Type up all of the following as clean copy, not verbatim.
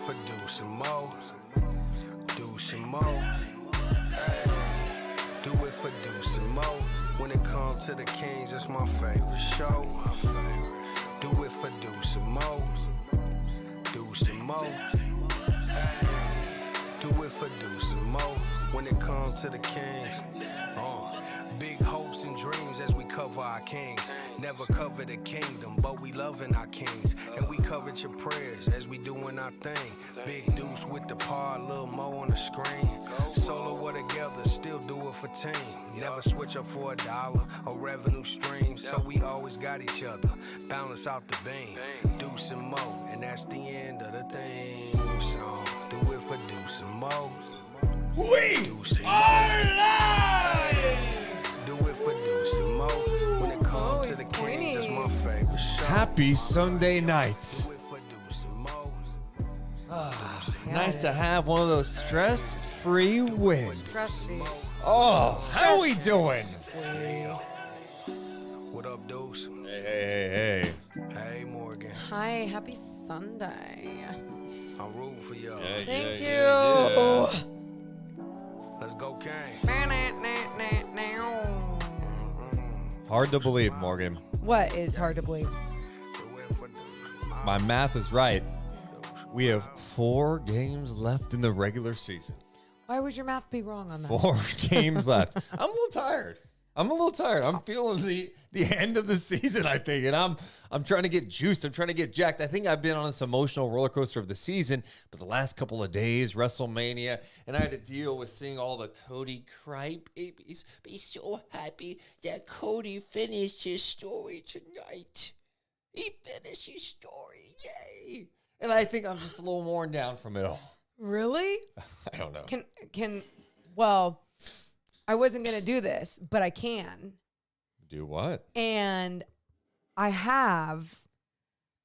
for Deuce and Mo. Deuce and Mo. Hey. Do it for Deuce and Mo. When it comes to the Kings, it's my favorite show. Do it for Deuce and Mo. Deuce and Mo. Hey. Do it for Deuce and Mo. When it comes to the Kings. Big hopes and dreams as we cover our kings. Never cover the kingdom, but we loving our kings. And we covered your prayers as we doing our thing. Big Deuce with the par, Lil Mo on the screen. Solo or together, still do it for team. Never switch up for $1 or revenue stream. So we always got each other, balance out the beam. Deuce and Mo, and that's the end of the theme song. Do it for Deuce and Mo. We are live! Do it for Deuce and Mo. When it comes to the Kings, it's my favorite show. Happy Sunday night. Do it for Deuce and Mo. Nice to have one of those stress-free wins. Trusty. Oh, how we doing? Yeah. What up, Deuce? Hey. Hey, Morgan. Hi, happy Sunday. I'm rooting for y'all. Thank you. Yeah. Let's go, Kane. Hard to believe, Morgan. What is hard to believe? Do it for Deuce. My math is right. We have 4 games left in the regular season. Why would your math be wrong on that? 4 games left. I'm a little tired. I'm feeling the end of the season, I think, and I'm trying to get juiced. I'm trying to get jacked. I think I've been on this emotional roller coaster of the season, but the last couple of days, WrestleMania, and I had to deal with seeing all the Cody crybabies be so happy that Cody finished his story tonight. He finished his story, yay! And I think I'm just a little worn down from it all. Really? I don't know. Well, I wasn't going to do this, but I can. Do what? And I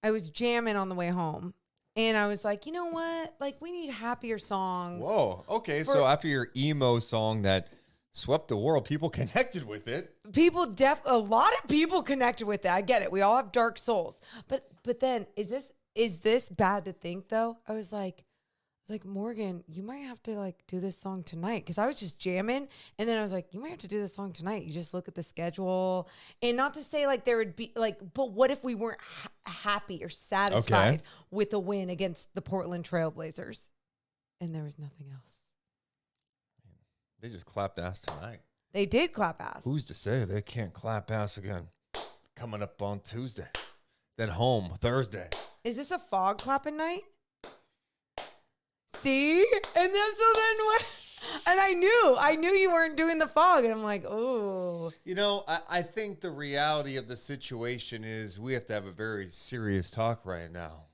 was jamming on the way home. And I was like, you know what? Like, we need happier songs. Whoa. Okay. So after your emo song that swept the world, people connected with it. A lot of people connected with it. I get it. We all have dark souls. But then, is this bad to think, though? I was like, Morgan, you might have to like do this song tonight, because I was just jamming, and then I was like, you might have to do this song tonight. You just look at the schedule, and not to say like there would be like, but what if we weren't happy or satisfied with a win against the Portland Trailblazers, and there was nothing else? They just clapped ass tonight. They did clap ass. Who's to say they can't clap ass again? Coming up on Tuesday, then home Thursday. Is this a fog clapping night? See? And I knew you weren't doing the fog. And I'm like, oh. You know, I think the reality of the situation is we have to have a very serious talk right now.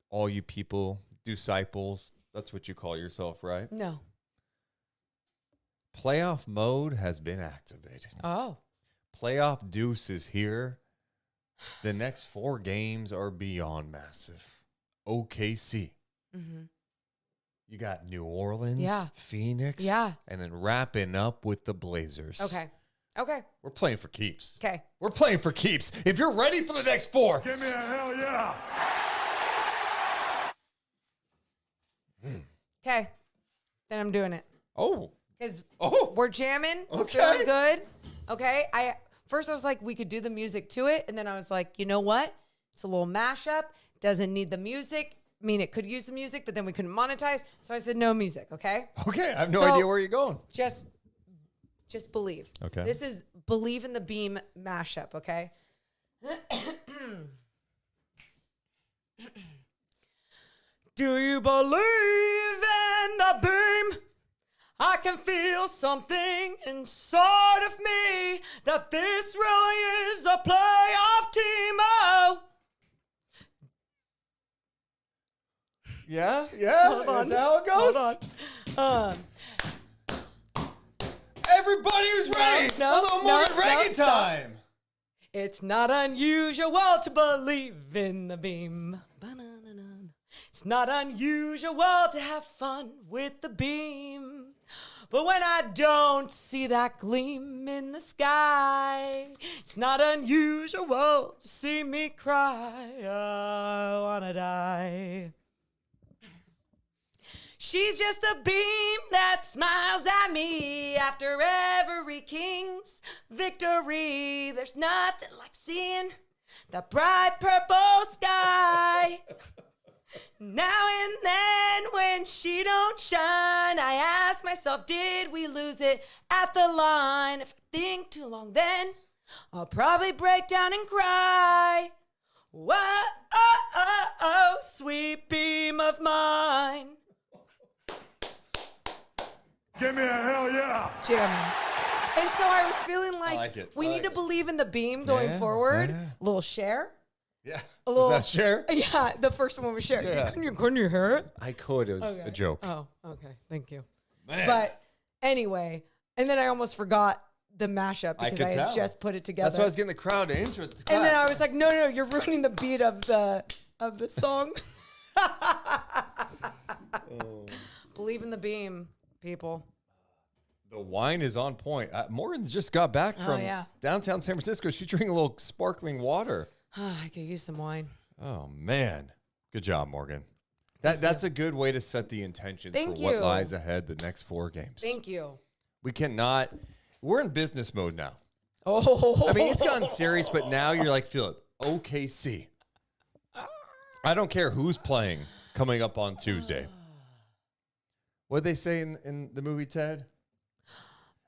All you people, disciples, that's what you call yourself, right? No. Playoff mode has been activated. Oh. Playoff Deuce is here. The next 4 games are beyond massive. OKC. Mm-hmm. You got New Orleans, Phoenix, and then wrapping up with the Blazers. Okay. We're playing for keeps. Okay. We're playing for keeps. If you're ready for the next 4. Give me a hell yeah. Okay. Then I'm doing it. Oh. Because Oh. we're jamming. We're Okay. feeling good. Okay. First I was like, we could do the music to it. And then I was like, you know what? It's a little mashup. Doesn't need the music. I mean, it could use the music, but then we couldn't monetize. So I said, no music. Okay. Okay. I have no idea where you're going. Just believe. Okay. This is Believe in the Beam mashup. Okay. Do you believe in the beam? I can feel something inside of me that this really is a playoff team. Oh. Yeah? Hold on. Is that how it goes? Hold on. Everybody who's ready. No, a little Morgan no, reggae stop. time. It's not unusual to believe in the beam. Ba-na-na-na. It's not unusual to have fun with the beam. But when I don't see that gleam in the sky, it's not unusual to see me cry. I wanna die. She's just a beam that smiles at me after every King's victory. There's nothing like seeing the bright purple sky. Now and then when she don't shine, I ask myself, did we lose it at the line? If I think too long, then I'll probably break down and cry. Whoa, oh, oh, oh, sweet beam of mine. Give me a hell yeah. Jamming. And so I was feeling like, it. we need to believe in the beam going forward. yeah. A little share. Yeah. A little, Is that Cher? Yeah, the first one was share. Yeah. Couldn't you hear it? I could. It was a joke. Oh, okay. Thank you. Man. But anyway, and then I almost forgot the mashup because could I had tell. just put it together. That's why I was getting the crowd to intro. And then I was like, no, you're ruining the beat of the song. Believe in the beam, people. The wine is on point. Morgan's just got back from downtown San Francisco. She's drinking a little sparkling water. I could use some wine. Oh, man. Good job, Morgan. That's a good way to set the intention for Thank what you. lies ahead the next 4 games. Thank you. We cannot. We're in business mode now. Oh, I mean, it's gotten serious, but now you're like, Philip, OKC. I don't care who's playing coming up on Tuesday. What'd they say in the movie, Ted?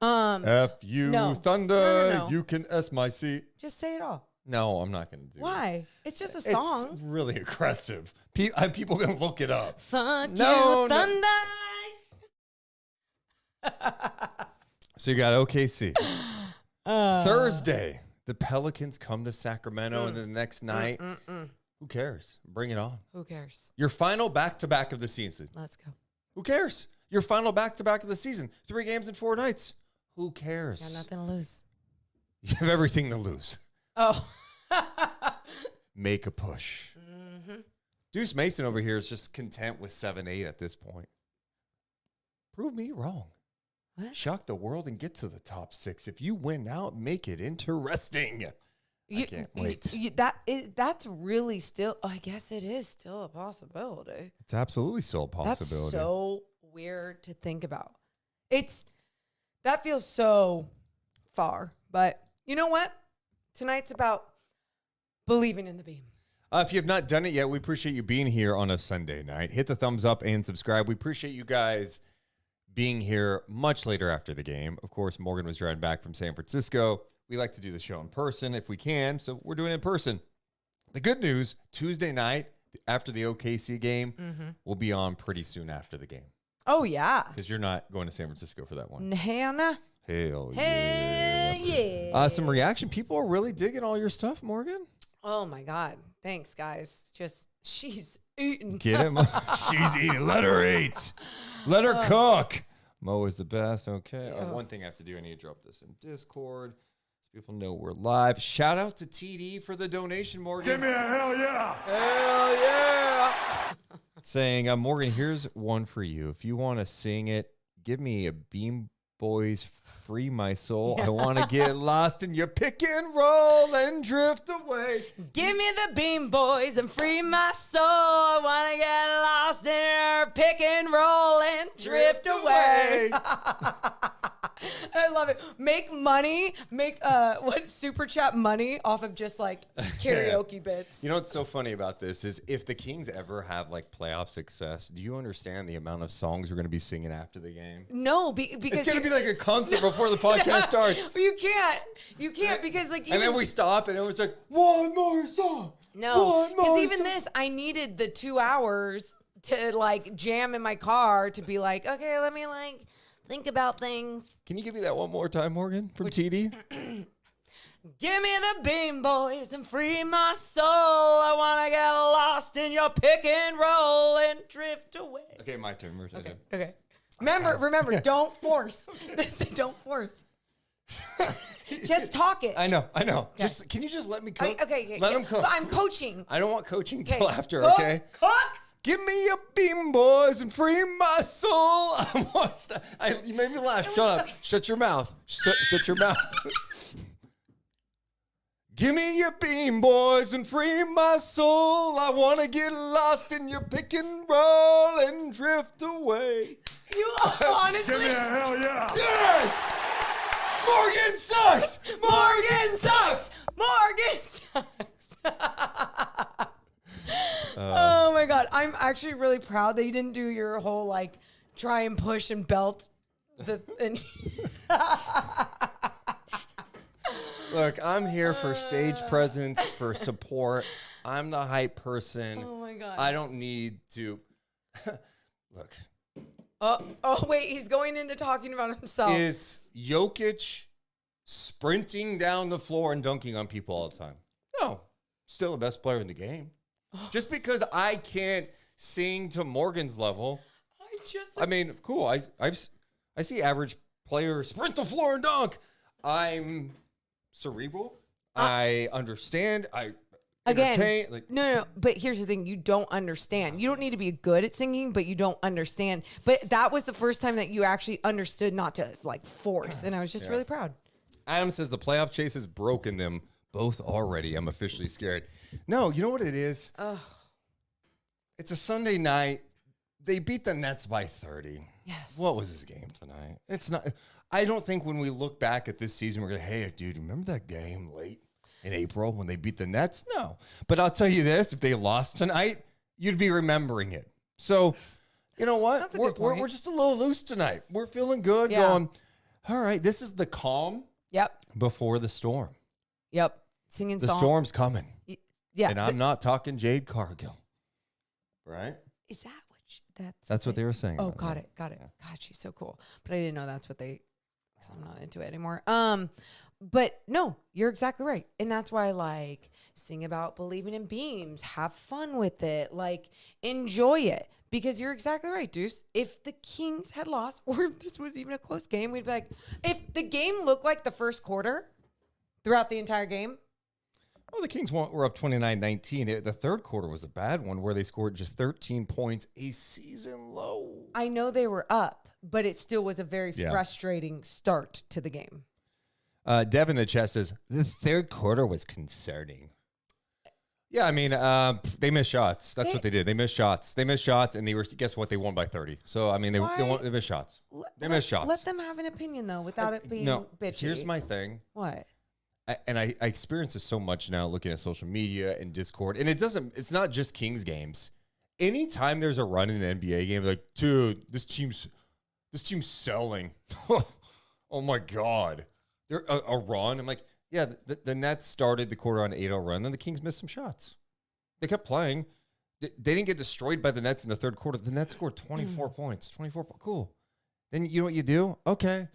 F you, no. Thunder, No. you can S my seat. Just say it all. No, I'm not going to do it. Why? It's just a It's song. really aggressive. People going to look it up. Fuck No, you, no. Thunder. So you got OKC. Thursday, the Pelicans come to Sacramento, and then the next night, who cares? Bring it on. Who cares? Your final back-to-back of the season. Let's go. Who cares? Your final back-to-back of the season. 3 games in 4 nights. Who Got cares? nothing to lose. You have everything to lose. Oh. Make a push. Deuce Mason over here is just content with 7-8 at this point. Prove me wrong. What? Shock the world and get to the top 6. If you win out, make it interesting. I can't wait. That's really still, I guess it is still a possibility. It's absolutely still a possibility. That's so weird to think about. That feels so far. But you know what? Tonight's about believing in the beam. If you have not done it yet, we appreciate you being here on a Sunday night. Hit the thumbs up and subscribe. We appreciate you guys being here much later after the game. Of course, Morgan was driving back from San Francisco. We like to do the show in person if we can, so we're doing it in person. The good news, Tuesday night after the OKC game, we'll be on pretty soon after the game. Oh, yeah. Because you're not going to San Francisco for that one. Hannah. Hell yeah. Some reaction. People are really digging all your stuff, Morgan. Oh, my God. Thanks, guys. She's eating. Get him. She's eating. Let her eat. Let her cook. Mo is the best. Okay. One thing I have to do, I need to drop this in Discord so people know we're live. Shout out to TD for the donation, Morgan. Give me a hell yeah. Hell yeah. Saying, Morgan, here's one for you. If you want to sing it, give me a Beam Boys, Free My Soul. I want to get lost in your pick and roll and drift away. Give me the Beam Boys and free my soul. I want to get lost in your pick and roll and drift away. I love it. Make money, super chat money off of just like karaoke bits. You know what's so funny about this is if the Kings ever have like playoff success, do you understand the amount of songs we're going to be singing after the game? No, because It's going to be like a concert before the podcast starts. You can't because like even, And then we stop and it's like, one more song. no, One more because even song. this, I needed the 2 hours to like jam in my car to be like, okay, let me like think about things. Can you give me that one more time, Morgan, from TD? Give me the Beam Boys and free my soul. I want to get lost in your pick and roll and drift away. Okay, my turn. Okay. Remember, don't force. Don't force. Just talk it. I know. Just can you just let me cook? Okay. Let him cook. But I'm coaching. I don't want coaching till after, Cook, okay? Cook. Give me your Beam Boys and free my soul. You made me laugh. Shut up. Shut your mouth. Shut your mouth. Give me your beam, boys, and free my soul. I want to get lost in your pick and roll and drift away. You honestly. Give me a hell yeah. Yes! Morgan sucks! Morgan sucks. Morgan sucks. Oh my God. I'm actually really proud that you didn't do your whole like try and push and belt. Look, I'm here for stage presence, for support. I'm the hype person. Oh my God. I don't need to. Look. Oh wait, he's going into talking about himself. Is Jokic sprinting down the floor and dunking on people all the time? No. Still the best player in the game. Just because I can't sing to Morgan's level. I mean, cool. I see average players sprint the floor and dunk. I'm cerebral. I understand. Again, like, no. But here's the thing: you don't understand. You don't need to be good at singing, but you don't understand. But that was the first time that you actually understood not to like force, and I was just really proud. Adam says the playoff chase has broken them both already. I'm officially scared. No, you know what it is? It's a Sunday night. They beat the Nets by 30. Yes. What was this game tonight? It's not. I don't think when we look back at this season, we're going to, hey, dude, remember that game late in April when they beat the Nets? No. But I'll tell you this, if they lost tonight, you'd be remembering it. So, you know what? That's a good point. We're just a little loose tonight. We're feeling good, going, all right, this is the calm before the storm. Yep. Singing The songs. storm's coming. Yeah. And I'm not talking Jade Cargill. Right? Is that what That's what they were saying. Oh, got it. Yeah. God, she's so cool. But I didn't know that's what because I'm not into it anymore. But no, you're exactly right. And that's why, like, sing about believing in beams, have fun with it, like, enjoy it. Because you're exactly right, Deuce. If the Kings had lost, or if this was even a close game, we'd be like, if the game looked like the first quarter throughout the entire game. Well, the Kings were up 29-19. The third quarter was a bad one where they scored just 13 points, a season low. I know they were up, but it still was a very frustrating start to the game. Devin in the chat says, the third quarter was concerning. Yeah, I mean, they missed shots. That's what they did. They missed shots. And guess what? They won by 30. So, I mean, they missed shots. They missed shots. Let them have an opinion, though, without it being bitchy. Here's my thing. What? I experience this so much now looking at social media and Discord. And it's not just Kings games. Anytime there's a run in an NBA game, like, dude, this team's selling. Oh my God. They're a run. I'm like, yeah, the Nets started the quarter on an 8-0 run, then the Kings missed some shots. They kept playing. They didn't get destroyed by the Nets in the third quarter. The Nets scored 24 points. 24 cool. Then you know what you do? Okay.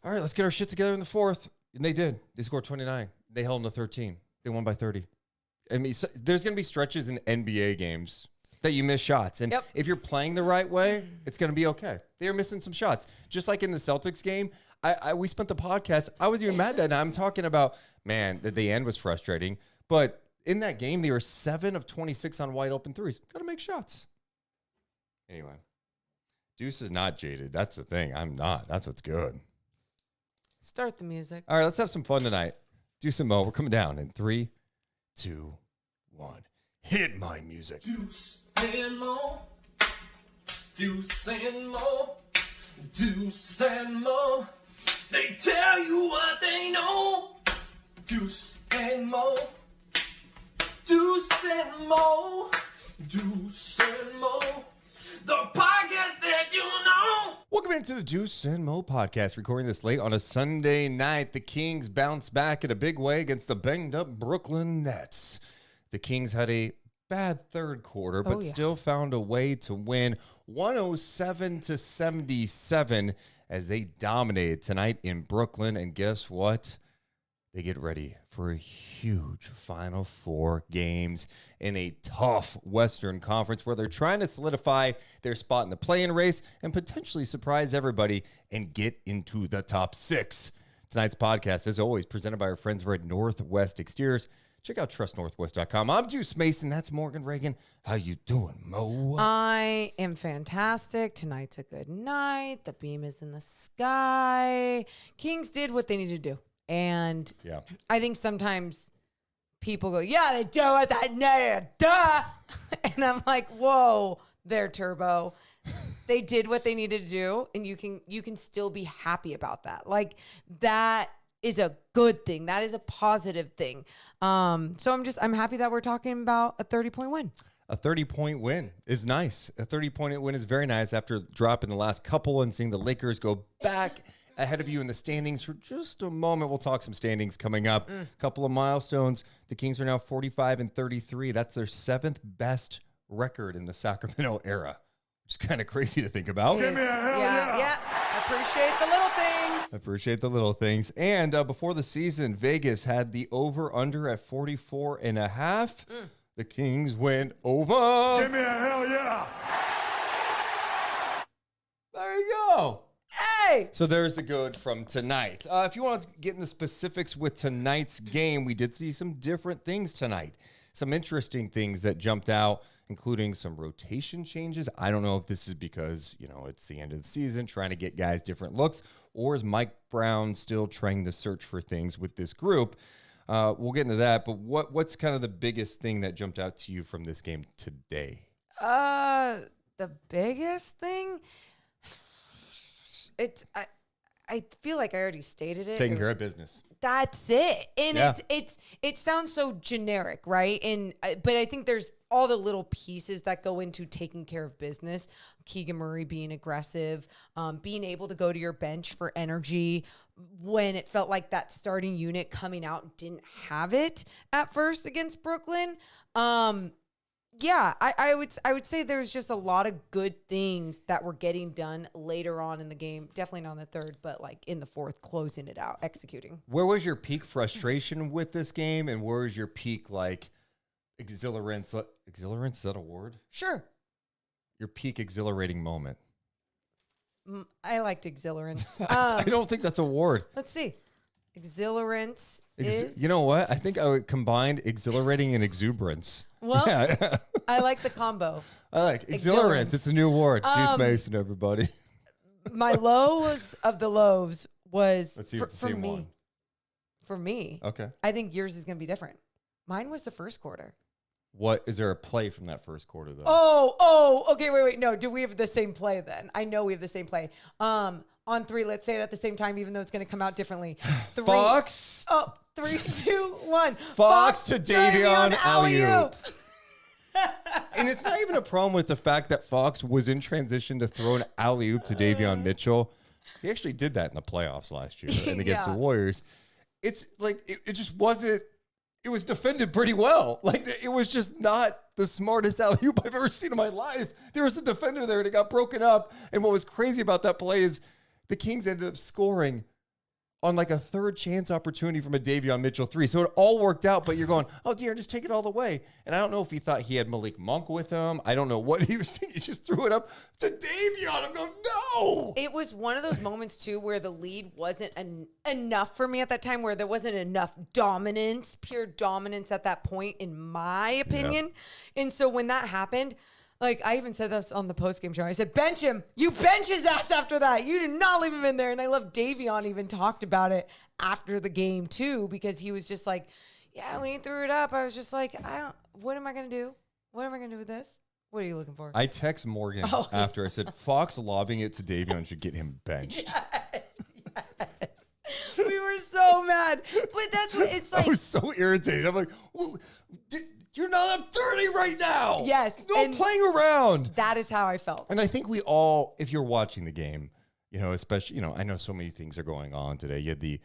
All right, let's get our shit together in the fourth. And they did. They scored 29. They held them to 13. They won by 30. I mean, there's going to be stretches in NBA games that you miss shots. And if you're playing the right way, it's going to be okay. They were missing some shots. Just like in the Celtics game, we spent the podcast. I was even mad that I'm talking about, man, that the end was frustrating. But in that game, they were 7 of 26 on wide open threes. Got to make shots. Anyway, Deuce is not jaded. That's the thing. I'm not. That's what's good. Start the music. All right, let's have some fun tonight. Deuce and Mo, we're coming down in 3, 2, 1. Hit my music. Deuce and Mo. Deuce and Mo. Deuce and Mo. They tell you what they know. Deuce and Mo. Deuce and Mo. Deuce and Mo. The podcast that you know. Welcome into the Deuce and Mo podcast. Recording this late on a Sunday night. The Kings bounced back in a big way against the banged-up Brooklyn Nets. The Kings had a bad third quarter, but still found a way to win 107-77 as they dominated tonight in Brooklyn. And guess what? They get ready for a huge Final Four games in a tough Western Conference where they're trying to solidify their spot in the play-in race and potentially surprise everybody and get into the top 6. Tonight's podcast, as always, presented by our friends over at Northwest Exteriors. Check out trustnorthwest.com. I'm Deuce Mason. That's Morgan Reagan. How you doing, Mo? I am fantastic. Tonight's a good night. The beam is in the sky. Kings did what they needed to do. And Yeah. I think sometimes people go, yeah, they do it that night, duh. And I'm like, whoa, they're turbo. They did what they needed to do, and you can still be happy about that. Like, that is a good thing. That is a positive thing. So I'm happy that we're talking about a 30-point win. A 30-point win is nice. A 30-point win is very nice after dropping the last couple and seeing the Lakers go back ahead of you in the standings for just a moment. We'll talk some standings coming up. A couple of milestones. The Kings are now 45-33. That's their 7th best record in the Sacramento era. Which is kind of crazy to think about. Give me a hell yeah. Yeah. Appreciate the little things. Appreciate the little things. And before the season, Vegas had the over-under at 44.5. The Kings went over. Give me a hell yeah. There you go. Hey. So there's the good from tonight. If you want to get into specifics with tonight's game, we did see some different things tonight. Some interesting things that jumped out, including some rotation changes. I don't know if this is because, it's the end of the season, trying to get guys different looks, or is Mike Brown still trying to search for things with this group? We'll get into that, but what's kind of the biggest thing that jumped out to you from this game today? The biggest thing, I feel like I already stated it. Taking care of business. That's it. And Yeah. it sounds so generic, right? But I think there's all the little pieces that go into taking care of business. Keegan Murray being aggressive, being able to go to your bench for energy when it felt like that starting unit coming out didn't have it at first against Brooklyn. Yeah, I would say there's just a lot of good things that were getting done later on in the game. Definitely not in the third, but like in the fourth, closing it out, executing. Where was your peak frustration with this game, and where was your peak exhilarance? Exhilarance, is that a word? Sure. Your peak exhilarating moment. I liked exhilarance. I don't think that's a word. Let's see. Exhilarance is... You know what? I think I would combine exhilarating and exuberance. Well, Yeah. I like the combo. I like exhilarance. It's a new word. Deuce Mason, everybody. My lows of the lows was Let's see if it's the same me. one. For me, Okay. I think yours is going to be different. Mine was the first quarter. What is there a play from that first quarter though? Okay, wait. No, do we have the same play then? I know we have the same play. On 3, let's say it at the same time, even though it's going to come out differently. 3. Fox. 3, 2, 1. Fox to Davion alley-oop. alley-oop. And it's not even a problem with the fact that Fox was in transition to throw an alley-oop to Davion Mitchell. He actually did that in the playoffs last year and against Yeah. the Warriors. It's like, it just wasn't, it was defended pretty well. Like, it was just not the smartest alley-oop I've ever seen in my life. There was a defender there and it got broken up. And what was crazy about that play is the Kings ended up scoring on like a third chance opportunity from a Davion Mitchell 3. So it all worked out, but you're going, oh dear, just take it all the way. And I don't know if he thought he had Malik Monk with him. I don't know what he was thinking. He just threw it up to Davion. I'm going, no. It was one of those moments too where the lead wasn't enough for me at that time, where there wasn't enough dominance, pure dominance at that point, in my opinion. And so when that happened, like, I even said this on the post-game show. I said, bench him. You bench his ass after that. You did not leave him in there. And I love Davion even talked about it after the game, too, because he was just like, yeah, when he threw it up, I was just like, what am I going to do? What am I going to do with this? What are you looking for? I text Morgan after I said, Fox lobbing it to Davion should get him benched. Yes. We were so mad. But that's what it's like. I was so irritated. I'm like, well, you're not up 30 right now. Yes, No and playing around. That is how I felt. And I think we all, if you're watching the game, especially, I know so many things are going on today. You had the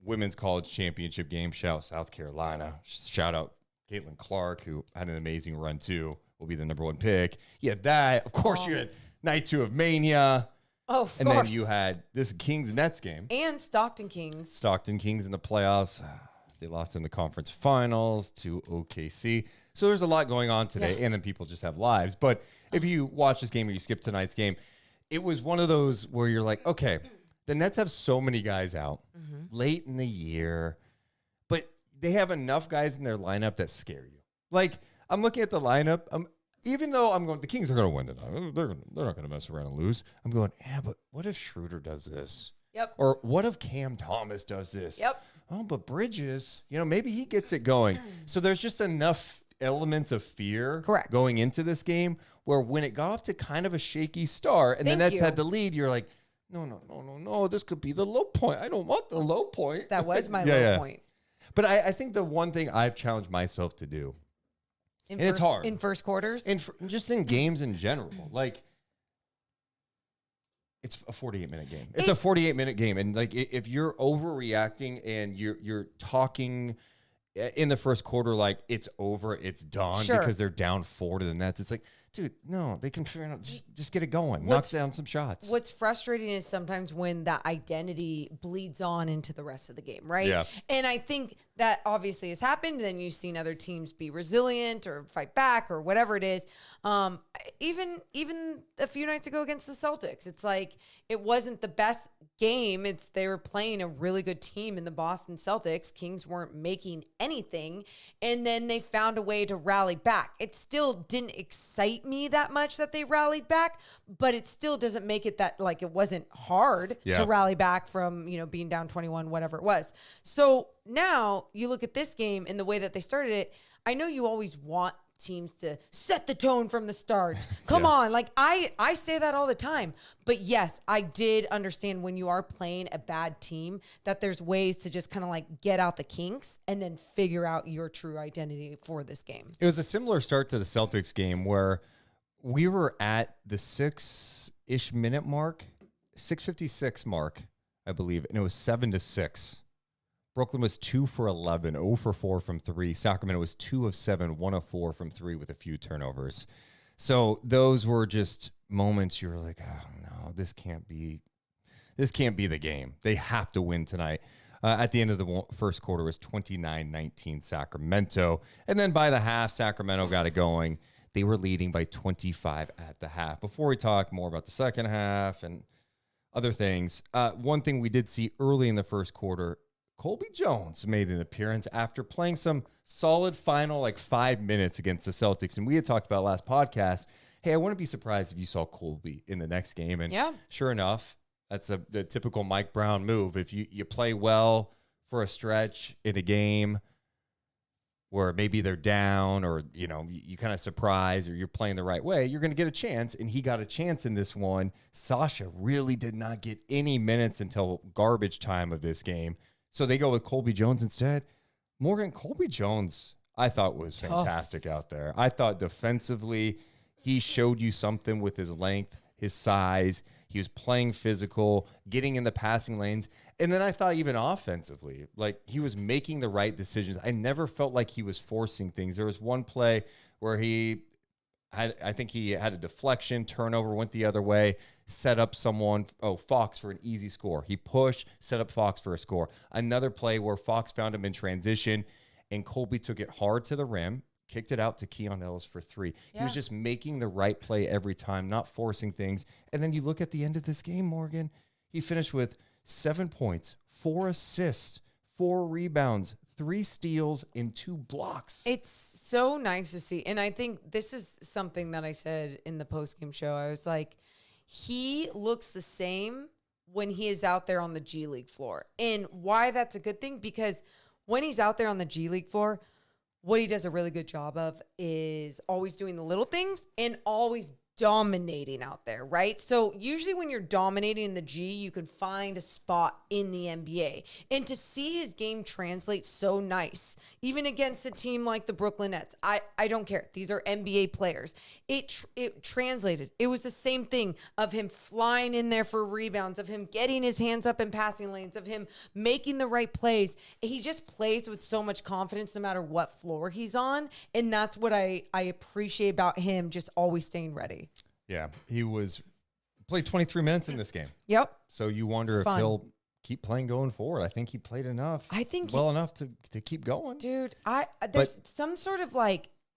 women's college championship game. Shout out South Carolina. Shout out Caitlin Clark, who had an amazing run too. Will be the number 1 pick. You had that. Of course, you had night 2 of Mania. Oh, of and course. then you had this Kings-Nets game. And Stockton Kings. Stockton Kings in the playoffs. They lost in the conference finals to OKC. So there's a lot going on today, and then people just have lives. But if you watch this game or you skip tonight's game, it was one of those where you're like, okay, the Nets have so many guys out late in the year, but they have enough guys in their lineup that scare you. Like, I'm looking at the lineup. Even though I'm going, the Kings are going to win tonight. They're not going to mess around and lose. I'm going, yeah, but what if Schroeder does this? Yep. Or what if Cam Thomas does this? Yep. Oh, but Bridges, maybe he gets it going. So there's just enough elements of fear Correct. going into this game where when it got off to kind of a shaky start and the Nets had the lead, you're like, no, this could be the low point. I don't want the low point. That was my low point. But I think the one thing I've challenged myself to do, it's hard. In first quarters? Just in games in general, like, it's a 48-minute game. It's a 48-minute game. And, like, if you're overreacting and you're talking in the first quarter like it's over, it's done because they're down 4 to the Nets, it's like, dude, no, they can figure it out. Just get it going. Knock down some shots. What's frustrating is sometimes when that identity bleeds on into the rest of the game, right? Yeah. And I think that obviously has happened. Then you've seen other teams be resilient or fight back or whatever it is. Even a few nights ago against the Celtics, it's like it wasn't the best game. They were playing a really good team in the Boston Celtics. Kings weren't making anything, and then they found a way to rally back. It still didn't excite me that much that they rallied back, but it still doesn't make it that like it wasn't hard to rally back from being down 21, whatever it was. So now you look at this game and the way that they started it. I know you always want teams to set the tone from the start. Come on. Like I say that all the time, but yes, I did understand when you are playing a bad team that there's ways to just kind of like get out the kinks and then figure out your true identity for this game. It was a similar start to the Celtics game where we were at the 6-ish minute mark, 6:56 mark, I believe, and it was 7-6. Brooklyn was 2 for 11, 0 for 4 from 3. Sacramento was 2 of 7, 1 of 4 from 3 with a few turnovers. So those were just moments you were like, oh no, this can't be the game. They have to win tonight. At the end of the first quarter, it was 29-19 Sacramento. And then by the half, Sacramento got it going. They were leading by 25 at the half. Before we talk more about the second half and other things, one thing we did see early in the first quarter, Colby Jones made an appearance after playing some solid final 5 minutes against the Celtics. And we had talked about last podcast, hey, I wouldn't be surprised if you saw Colby in the next game. And sure enough, that's the typical Mike Brown move. If you play well for a stretch in a game where maybe they're down or, you kind of surprise or you're playing the right way, you're going to get a chance. And he got a chance in this one. Sasha really did not get any minutes until garbage time of this game. So they go with Colby Jones instead. Morgan, Colby Jones, I thought was fantastic out there. I thought defensively, he showed you something with his length, his size. He was playing physical, getting in the passing lanes. And then I thought even offensively, he was making the right decisions. I never felt like he was forcing things. There was one play where I think he had a deflection, turnover, went the other way, set up Fox for an easy score. He pushed, set up Fox for a score. Another play where Fox found him in transition, and Colby took it hard to the rim, kicked it out to Keon Ellis for 3. Yeah. He was just making the right play every time, not forcing things. And then you look at the end of this game, Morgan, he finished with 7 points, 4 assists, 4 rebounds, 3 steals, and 2 blocks. It's so nice to see. And I think this is something that I said in the postgame show. I was like, he looks the same when he is out there on the G League floor. And why that's a good thing? Because when he's out there on the G League floor, what he does a really good job of is always doing the little things and always dominating out there, right? So usually when you're dominating in the G, you can find a spot in the NBA. And to see his game translate so nice, even against a team like the Brooklyn Nets, I don't care. These are NBA players. It translated. It was the same thing of him flying in there for rebounds, of him getting his hands up in passing lanes, of him making the right plays. He just plays with so much confidence no matter what floor he's on. And that's what I appreciate about him, just always staying ready. Yeah, he played 23 minutes in this game. Yep. So you wonder if he'll keep playing going forward. I think he played enough. Enough to keep going. Dude, there's some sort of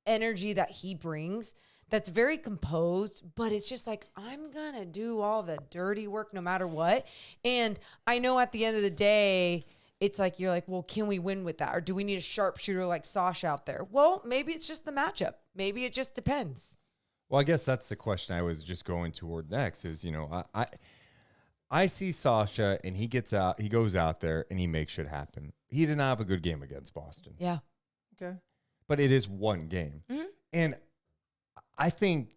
energy that he brings that's very composed, but it's just I'm going to do all the dirty work no matter what. And I know at the end of the day, it's you're well, can we win with that? Or do we need a sharpshooter like Sasha out there? Well, maybe it's just the matchup. Maybe it just depends. Well, I guess that's the question I was just going toward next is, I see Sasha and he goes out there and he makes shit happen. He did not have a good game against Boston. Yeah. Okay. But it is one game. Mhm. And I think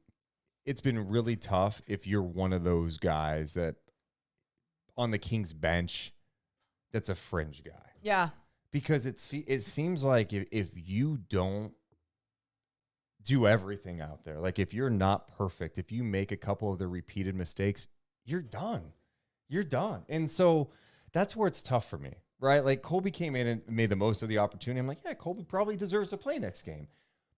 it's been really tough if you're one of those guys that on the Kings bench that's a fringe guy. Yeah. Because it seems like if you don't do everything out there, like if you're not perfect, if you make a couple of the repeated mistakes, you're done. You're done. And so that's where it's tough for me, right? Like Colby came in and made the most of the opportunity. I'm like, yeah, Colby probably deserves to play next game.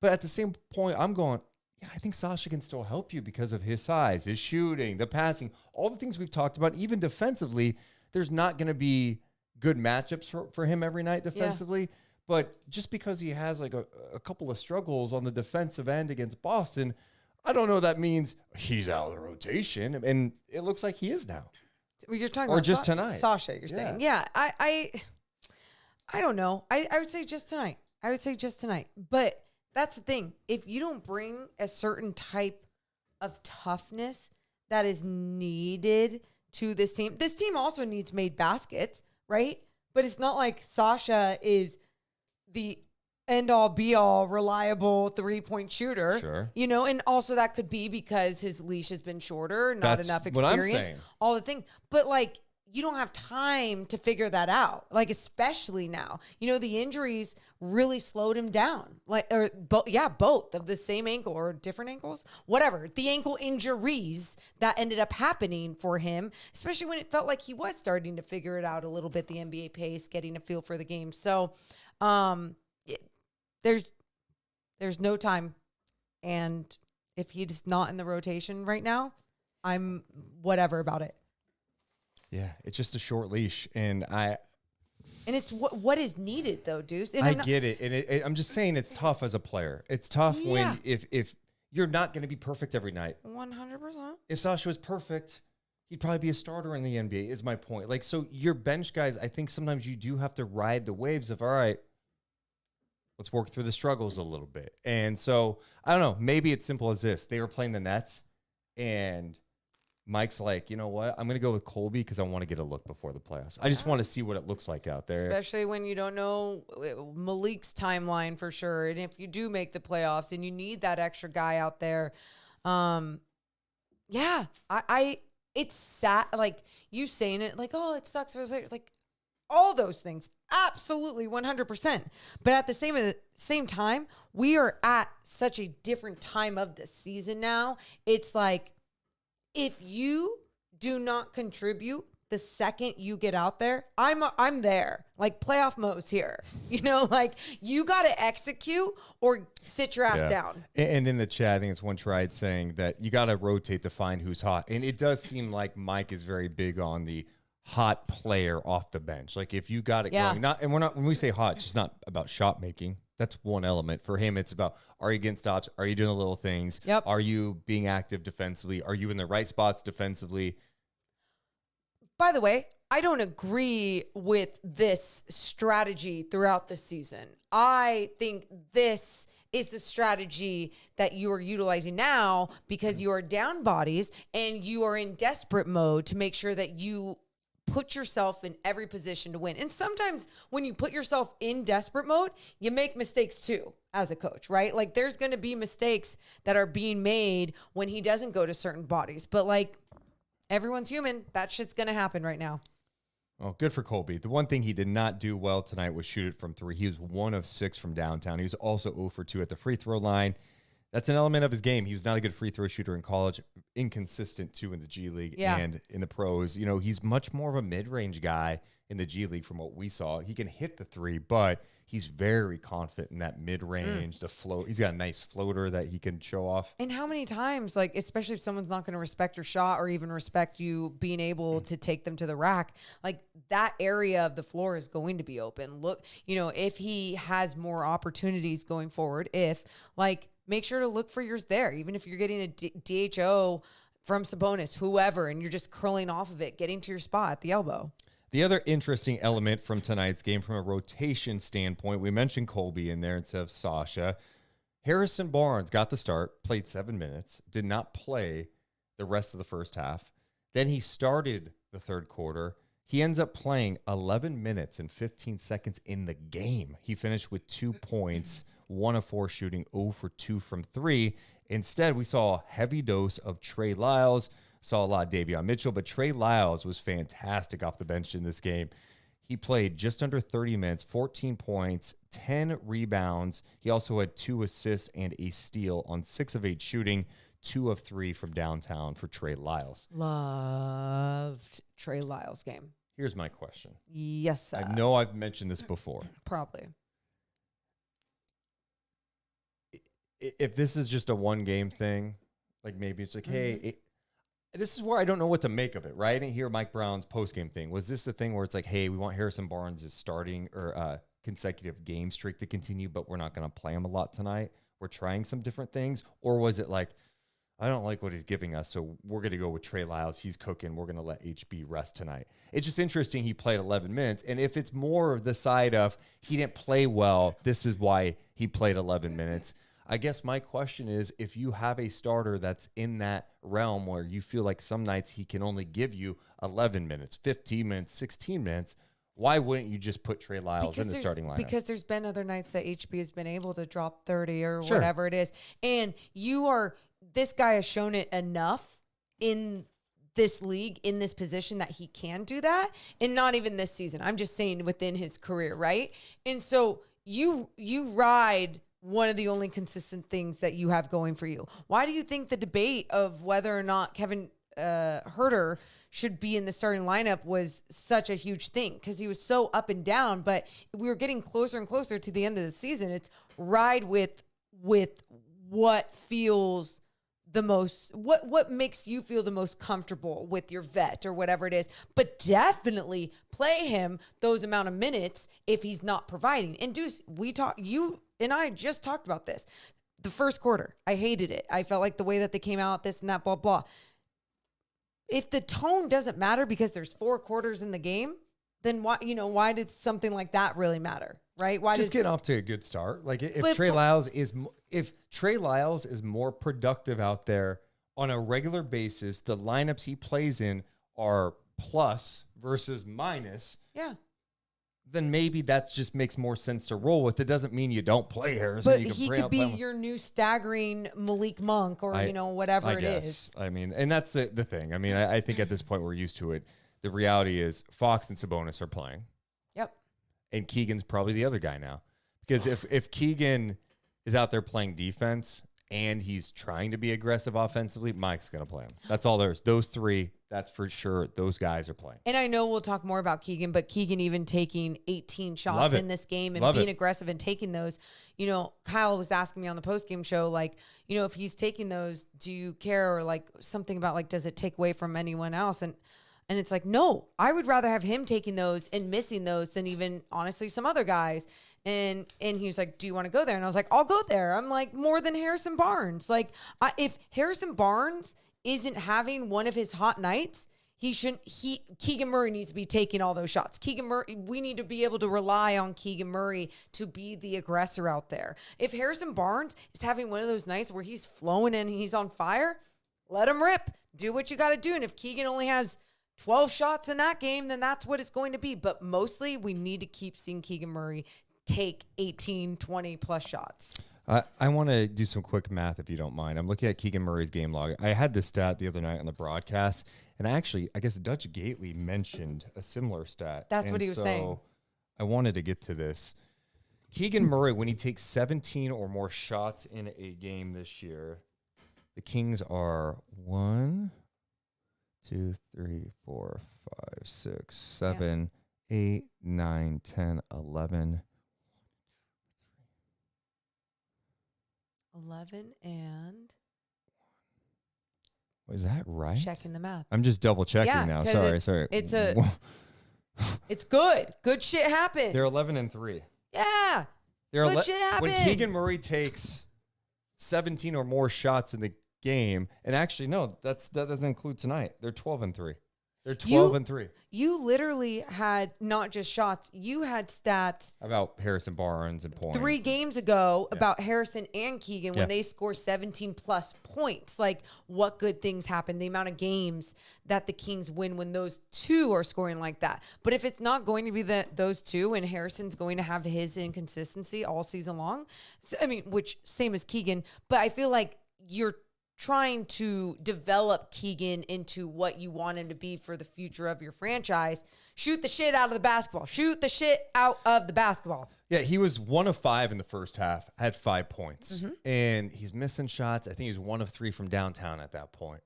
But at the same point, I'm going, yeah, I think Sasha can still help you because of his size, his shooting, the passing, all the things we've talked about. Even defensively, there's not going to be good matchups for him every night defensively. Yeah. But just because he has like a couple of struggles on the defensive end against Boston, I don't know that means he's out of the rotation. And it looks like he is now. Well, you're talking or about just tonight. Sasha, you're saying. Yeah, I don't know. I would say just tonight. I would say just tonight. But that's the thing. If you don't bring a certain type of toughness that is needed to this team also needs made baskets, right? But it's not like Sasha is the end-all, be-all, reliable three-point shooter. Sure. You know, and also that could be because his leash has been shorter, not enough experience. What I'm saying. All the things. But, like, you don't have time to figure that out. Like, especially now. You know, the injuries really slowed him down. Like, or both of the same ankle or different ankles, whatever. The ankle injuries that ended up happening for him, especially when it felt like he was starting to figure it out a little bit, the NBA pace, getting a feel for the game. So, there's no time. And if he's not in the rotation right now, I'm whatever about it. Yeah, it's just a short leash. And it's what is needed though, Deuce. And I get it. And I'm just saying it's tough as a player. It's tough when if you're not going to be perfect every night. 100%. If Sasha was perfect, he'd probably be a starter in the NBA is my point. Like, so your bench guys, I think sometimes you do have to ride the waves of, all right, let's work through the struggles a little bit. And so, I don't know, maybe it's simple as this. They were playing the Nets, and Mike's like, you know what? I'm going to go with Colby because I want to get a look before the playoffs. I just want to see what it looks like out there. Especially when you don't know Malik's timeline for sure. And if you do make the playoffs and you need that extra guy out there, it's sad. Like, you saying it like, oh, it sucks for the players. Like, all those things. Absolutely, 100%. But at the same time, we are at such a different time of the season now. It's like, if you do not contribute the second you get out there, I'm there. Like, playoff mode's here. You know, like, you got to execute or sit your ass down. And in the chat, I think it's one tried saying that you got to rotate to find who's hot. And it does seem like Mike is very big on the hot player off the bench. Like, if you got it going, when we say hot, it's just not about shot making. That's one element. For him, it's about, are you getting stops? Are you doing the little things? Yep. Are you being active defensively? Are you in the right spots defensively? By the way, I don't agree with this strategy throughout the season. I think this is the strategy that you are utilizing now because you are down bodies and you are in desperate mode to make sure that you put yourself in every position to win. And sometimes when you put yourself in desperate mode, you make mistakes too as a coach, right? Like, there's going to be mistakes that are being made when he doesn't go to certain bodies. But, like, everyone's human. That shit's going to happen right now. Oh, good for Colby. The one thing he did not do well tonight was shoot it from three. He was 1 of 6 from downtown. He was also 0 for 2 at the free throw line. That's an element of his game. He was not a good free throw shooter in college, inconsistent too in the G League and in the pros. You know, he's much more of a mid-range guy in the G League from what we saw. He can hit the three, but he's very confident in that mid-range, the float. He's got a nice floater that he can show off. And how many times, like, especially if someone's not going to respect your shot or even respect you being able to take them to the rack, like, that area of the floor is going to be open. Look, you know, if he has more opportunities going forward, make sure to look for yours there. Even if you're getting a DHO from Sabonis, whoever, and you're just curling off of it, getting to your spot at the elbow. The other interesting element from tonight's game from a rotation standpoint, we mentioned Colby in there instead of Sasha. Harrison Barnes got the start, played 7 minutes, did not play the rest of the first half. Then he started the third quarter. He ends up playing 11 minutes and 15 seconds in the game. He finished with 2 points, 1 of 4 shooting, 0 for 2 from 3. Instead, we saw a heavy dose of Trey Lyles, saw a lot of Davion Mitchell, but Trey Lyles was fantastic off the bench in this game. He played just under 30 minutes, 14 points, 10 rebounds. He also had 2 assists and a steal on 6 of 8 shooting, 2 of 3 from downtown for Trey Lyles. Loved Trey Lyles' game. Here's my question. Yes, I know I've mentioned this before. probably. If this is just a one-game thing, like maybe it's like, hey, this is where I don't know what to make of it, right? I didn't hear Mike Brown's post-game thing. Was this the thing where it's like, hey, we want Harrison Barnes' starting or consecutive game streak to continue, but we're not going to play him a lot tonight? We're trying some different things? Or was it like, I don't like what he's giving us, so we're going to go with Trey Lyles. He's cooking. We're going to let HB rest tonight. It's just interesting he played 11 minutes. And if it's more of the side of he didn't play well, this is why he played 11 minutes. I guess my question is, if you have a starter that's in that realm where you feel like some nights he can only give you 11 minutes, 15 minutes, 16 minutes, why wouldn't you just put Trey Lyles in the starting lineup? Because there's been other nights that HB has been able to drop 30 or whatever it is. And this guy has shown it enough in this league, in this position, that he can do that. And not even this season. I'm just saying within his career, right? And so you ride one of the only consistent things that you have going for you. Why do you think the debate of whether or not Kevin Huerter should be in the starting lineup was such a huge thing? Because he was so up and down, but we were getting closer and closer to the end of the season. It's ride with what feels the most, what makes you feel the most comfortable with your vet or whatever it is, but definitely play him those amount of minutes if he's not providing. And Deuce, you and I just talked about this. The first quarter, I hated it. I felt like the way that they came out, this and that, blah, blah. If the tone doesn't matter because there's 4 quarters in the game, then why did something like that really matter, right? Why just get off to a good start? Like if Trey Lyles is more productive out there on a regular basis, the lineups he plays in are plus versus minus. Yeah. Then maybe that just makes more sense to roll with. It doesn't mean you don't play Harrison. But he could be your new staggering Malik Monk or, whatever it is. I mean, and that's the thing. I mean, I think at this point we're used to it. The reality is Fox and Sabonis are playing. Yep. And Keegan's probably the other guy now. Because if Keegan is out there playing defense and he's trying to be aggressive offensively, Mike's going to play him. That's all there is. Those 3, that's for sure. Those guys are playing. And I know we'll talk more about Keegan, but Keegan even taking 18 shots in this game and being aggressive and taking those. Kyle was asking me on the postgame show, like, if he's taking those, do you care? Or like something about like, does it take away from anyone else? And it's like, no, I would rather have him taking those and missing those than even, honestly, some other guys. And he was like, do you want to go there? And I was like, I'll go there. I'm like, more than Harrison Barnes. Like, if Harrison Barnes isn't having one of his hot nights, Keegan Murray needs to be taking all those shots. Keegan Murray, we need to be able to rely on Keegan Murray to be the aggressor out there. If Harrison Barnes is having one of those nights where he's flowing and he's on fire, let him rip. Do what you got to do. And if Keegan only has 12 shots in that game, then that's what it's going to be. But mostly we need to keep seeing Keegan Murray take 18, 20 plus shots. I want to do some quick math if you don't mind. I'm looking at Keegan Murray's game log. I had this stat the other night on the broadcast, and I guess Dutch Gately mentioned a similar stat. That's what he was saying. I wanted to get to this. Keegan Murray, when he takes 17 or more shots in a game this year, the Kings are 1, 2, 3, 4, 5, 6, 7, 8, 9, 10, 11. 11 and... Was that right? Checking the math. I'm just double checking now. Sorry. It's good. Good shit happens. They're 11-3. Yeah. Good shit happens. When Keegan Murray takes 17 or more shots in the game, and actually, no, that doesn't include tonight. They're 12-3. They're 12-3. You literally had not just shots, you had stats About Harrison Barnes and points. 3 games ago about Harrison and Keegan when Yeah. they score 17 plus points. Like, what good things happen, the amount of games that the Kings win when those two are scoring like that. But if it's not going to be those two and Harrison's going to have his inconsistency all season long, I mean, which same as Keegan, but I feel like you're trying to develop Keegan into what you want him to be for the future of your franchise. Shoot the shit out of the basketball. Shoot the shit out of the basketball. Yeah, he was 1 of 5 in the first half, had 5 points. Mm-hmm. And he's missing shots. I think he was 1 of 3 from downtown at that point.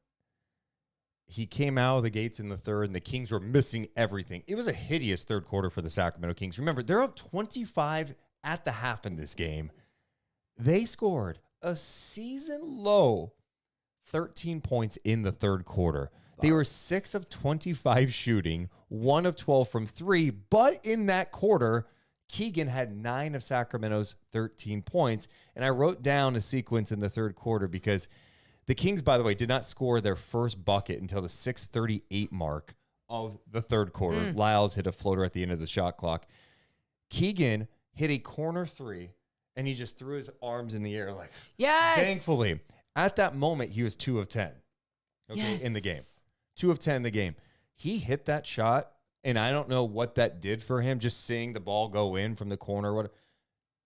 He came out of the gates in the third, and the Kings were missing everything. It was a hideous third quarter for the Sacramento Kings. Remember, they're up 25 at the half in this game. They scored a season low 13 points in the third quarter. They were 6 of 25 shooting, 1 of 12 from 3. But in that quarter, Keegan had 9 of Sacramento's 13 points. And I wrote down a sequence in the third quarter because the Kings, by the way, did not score their first bucket until the 6:38 mark of the third quarter. Lyles hit a floater at the end of the shot clock. Keegan hit a corner 3, and he just threw his arms in the air like, Yes. thankfully. At that moment, he was 2 of 10, in the game. 2 of 10 in the game. He hit that shot, and I don't know what that did for him, just seeing the ball go in from the corner.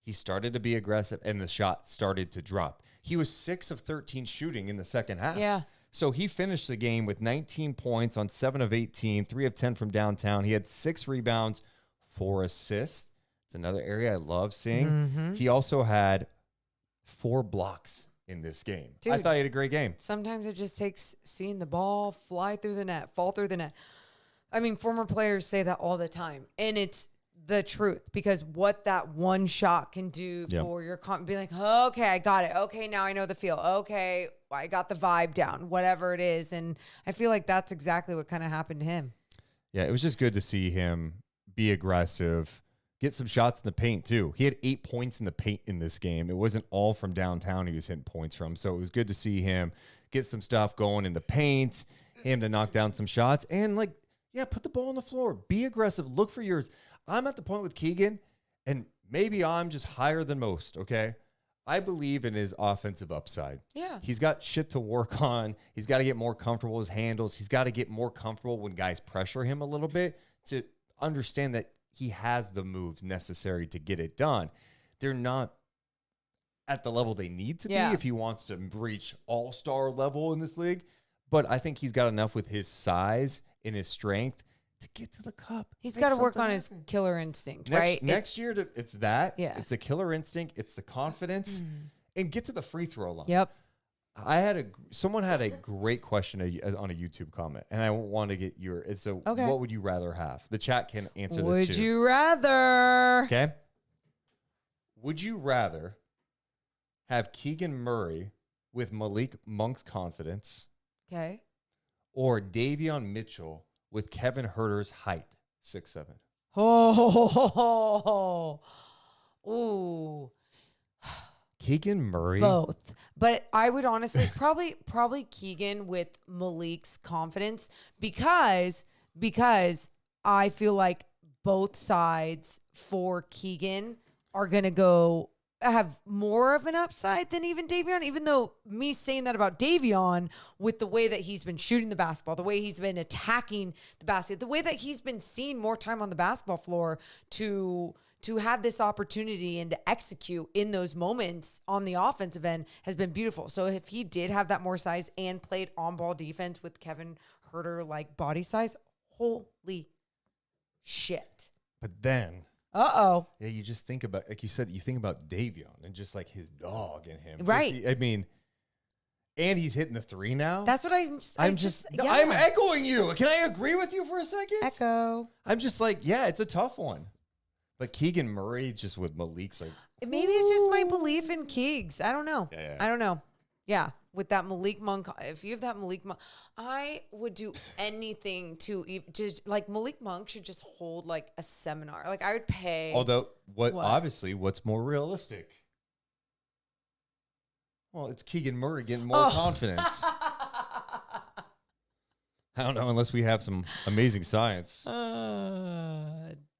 He started to be aggressive, and the shot started to drop. He was 6 of 13 shooting in the second half. Yeah. So he finished the game with 19 points on 7 of 18, 3 of 10 from downtown. He had 6 rebounds, 4 assists. It's another area I love seeing. Mm-hmm. He also had 4 blocks in this game. I Dude. thought he had a great game. Sometimes it just takes seeing the ball fly through the net, fall through the net. I mean, former players say that all the time, and it's the truth because what that one shot can do for your be like, okay, I got it. Okay, now I know the feel. Okay, I got the vibe down, whatever it is. And I feel like that's exactly what kind of happened to him. Yeah, it was just good to see him be aggressive, get some shots in the paint too. He had 8 points in the paint in this game. It wasn't all from downtown he was hitting points from. So it was good to see him get some stuff going in the paint, him to knock down some shots, and put the ball on the floor. Be aggressive. Look for yours. I'm at the point with Keegan, and maybe I'm just higher than most, okay? I believe in his offensive upside. Yeah. He's got shit to work on. He's got to get more comfortable with his handles. He's got to get more comfortable when guys pressure him a little bit to understand that he has the moves necessary to get it done. They're not at the level they need to be if he wants to reach all-star level in this league. But I think he's got enough with his size and his strength to get to the cup. He's got to work on his killer instinct, right? Next year, it's that. Yeah. It's the killer instinct. It's the confidence. And get to the free throw line. Yep. Someone had a great question on a YouTube comment, and I want to get your. What would you rather have? The chat can answer this too. Would you rather? Okay. Would you rather have Keegan Murray with Malik Monk's confidence, Okay. or Davion Mitchell with Kevin Huerter's height, 6'7"? Oh. Ooh. Keegan Murray. Both. But I would honestly probably Keegan with Malik's confidence because I feel like both sides for Keegan are going to have more of an upside than even Davion, even though me saying that about Davion with the way that he's been shooting the basketball, the way he's been attacking the basket, the way that he's been seeing more time on the basketball floor to have this opportunity and to execute in those moments on the offensive end has been beautiful. So if he did have that more size and played on-ball defense with Kevin Huerter like body size, holy shit. But then, yeah, you just think about, like you said, you think about Davion and just like his dog in him. Right. I mean, and he's hitting the 3 now. That's what I'm echoing you. Can I agree with you for a second? Echo. I'm just like, yeah, it's a tough one. But Keegan Murray just with Malik's like, Maybe it's just my belief in Keegs. I don't know. Yeah. I don't know. Yeah. With that Malik Monk, if you have that Malik Monk, I would do anything to just like Malik Monk should just hold like a seminar. Like I would pay. although what's more realistic? Well, it's Keegan Murray getting more confidence. I don't know unless we have some amazing science.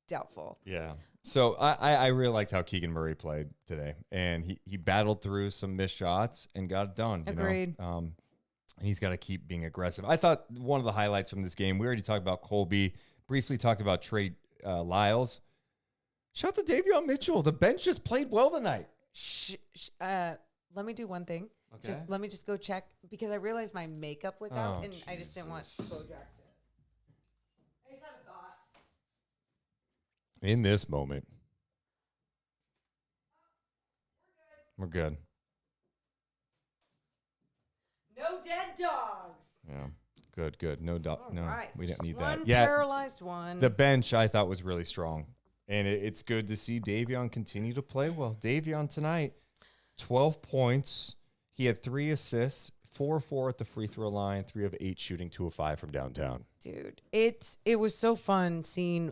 Doubtful. Yeah. So I really liked how Keegan Murray played today, and he battled through some missed shots and got it done. Agreed. And he's got to keep being aggressive. I thought one of the highlights from this game, we already talked about Colby, briefly talked about Trey Lyles. Shout out to Davion Mitchell. The bench just played well tonight. Let me do one thing. Okay. Let me just go check because I realized my makeup was out and I just didn't want Jesus. Bojack to. I just had a thought. In this moment. We're good. No dead dogs. Yeah. Good. No, All no, right. we didn't Just need one that. Yeah. paralyzed one. The bench I thought was really strong. And it's good to see Davion continue to play well. Davion tonight, 12 points. He had 3 assists, 4-4 at the free throw line, 3 of 8 shooting, 2 of 5 from downtown. Dude, it was so fun seeing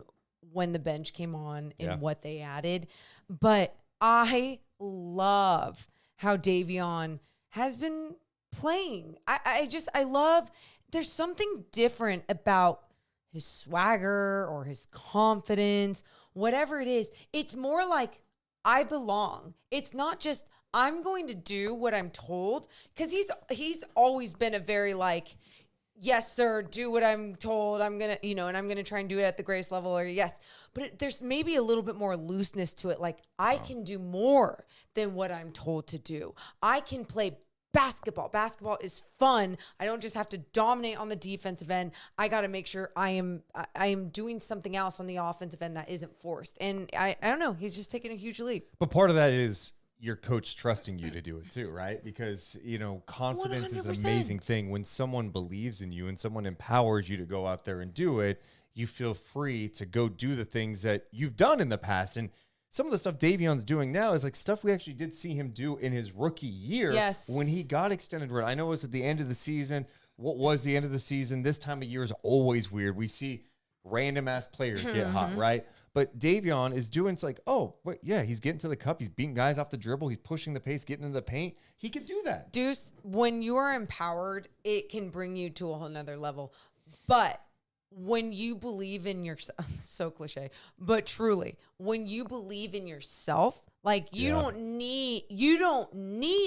when the bench came on and what they added. But I love how Davion has been playing. I love, there's something different about his swagger or his confidence, whatever it is. It's more like I belong. It's not just I'm going to do what I'm told, because he's always been a very like, yes, sir, do what I'm told. I'm going to, and I'm going to try and do it at the greatest level, or yes. But there's maybe a little bit more looseness to it. Like I can do more than what I'm told to do. I can play basketball. Basketball is fun. I don't just have to dominate on the defensive end. I got to make sure I am doing something else on the offensive end that isn't forced. And I don't know. He's just taking a huge leap. But part of that is your coach trusting you to do it too, right? Because, confidence is an 100%. amazing thing. When someone believes in you and someone empowers you to go out there and do it, you feel free to go do the things that you've done in the past. And some of the stuff Davion's doing now is like stuff we actually did see him do in his rookie year. Yes. When he got extended run. I know it was at the end of the season. What was the end of the season? This time of year is always weird. We see random ass players get hot, right? But Davion is doing, it's like, oh, wait, yeah, he's getting to the cup. He's beating guys off the dribble. He's pushing the pace, getting into the paint. He can do that. Deuce, when you are empowered, it can bring you to a whole nother level. But when you believe in yourself, so cliche, but truly, when you believe in yourself, like you don't need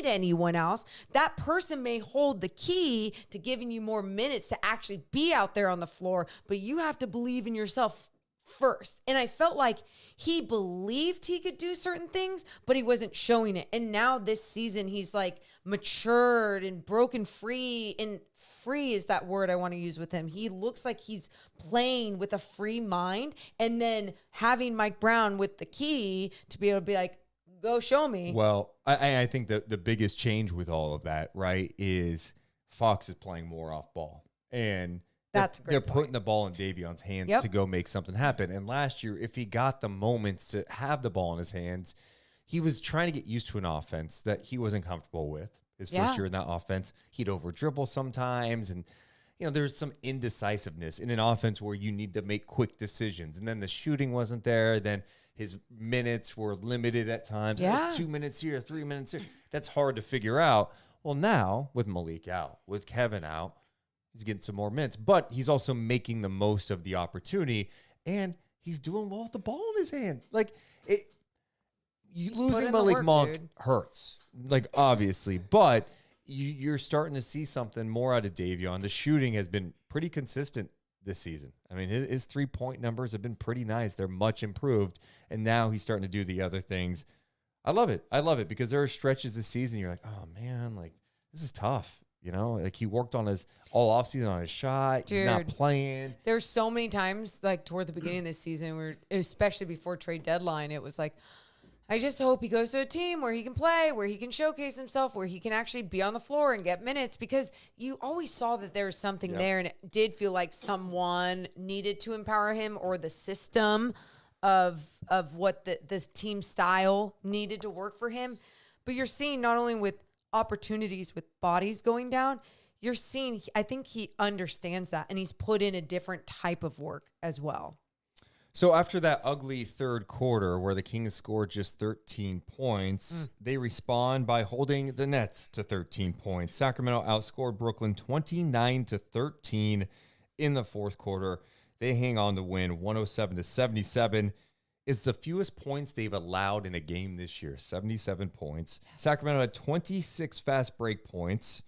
anyone else. That person may hold the key to giving you more minutes to actually be out there on the floor, but you have to believe in yourself first. And I felt like he believed he could do certain things, but he wasn't showing it. And now this season, he's like matured and broken free. And free is that word I want to use with him. He looks like he's playing with a free mind, and then having Mike Brown with the key to be able to be like, go show me. Well, I think the biggest change with all of that, right, is Fox is playing more off ball. And That's a great they're point. putting the ball in Davion's hands to go make something happen. And last year, if he got the moments to have the ball in his hands, he was trying to get used to an offense that he wasn't comfortable with. His first year in that offense, he'd over dribble sometimes. And, there's some indecisiveness in an offense where you need to make quick decisions. And then the shooting wasn't there. Then his minutes were limited at times. Yeah. 2 minutes here, 3 minutes here. That's hard to figure out. Well, now with Malik out, with Kevin out, he's getting some more minutes, but he's also making the most of the opportunity, and he's doing well with the ball in his hand. Like losing in the Malik work, Monk dude. hurts, like obviously, but you're starting to see something more out of Davion. The shooting has been pretty consistent this season. I mean, his 3-point numbers have been pretty nice. They're much improved, and now he's starting to do the other things. I love it because there are stretches this season you're like, oh man, like this is tough. Like he worked on his all offseason on his shot. He's not Dude. playing. There's so many times, like toward the beginning of this season, where especially before trade deadline, it was like, I just hope he goes to a team where he can play, where he can showcase himself, where he can actually be on the floor and get minutes, because you always saw that there was something there, and it did feel like someone needed to empower him, or the system of what the team style needed to work for him. But you're seeing not only with opportunities with bodies going down, you're seeing, I think he understands that, and he's put in a different type of work as well. So after that ugly third quarter where the Kings scored just 13 points, they respond by holding the Nets to 13 points. Sacramento outscored Brooklyn 29-13, in the fourth quarter. They hang on to win 107-77. It's the fewest points they've allowed in a game this year, 77 points. Yes. Sacramento had 26 fast break points,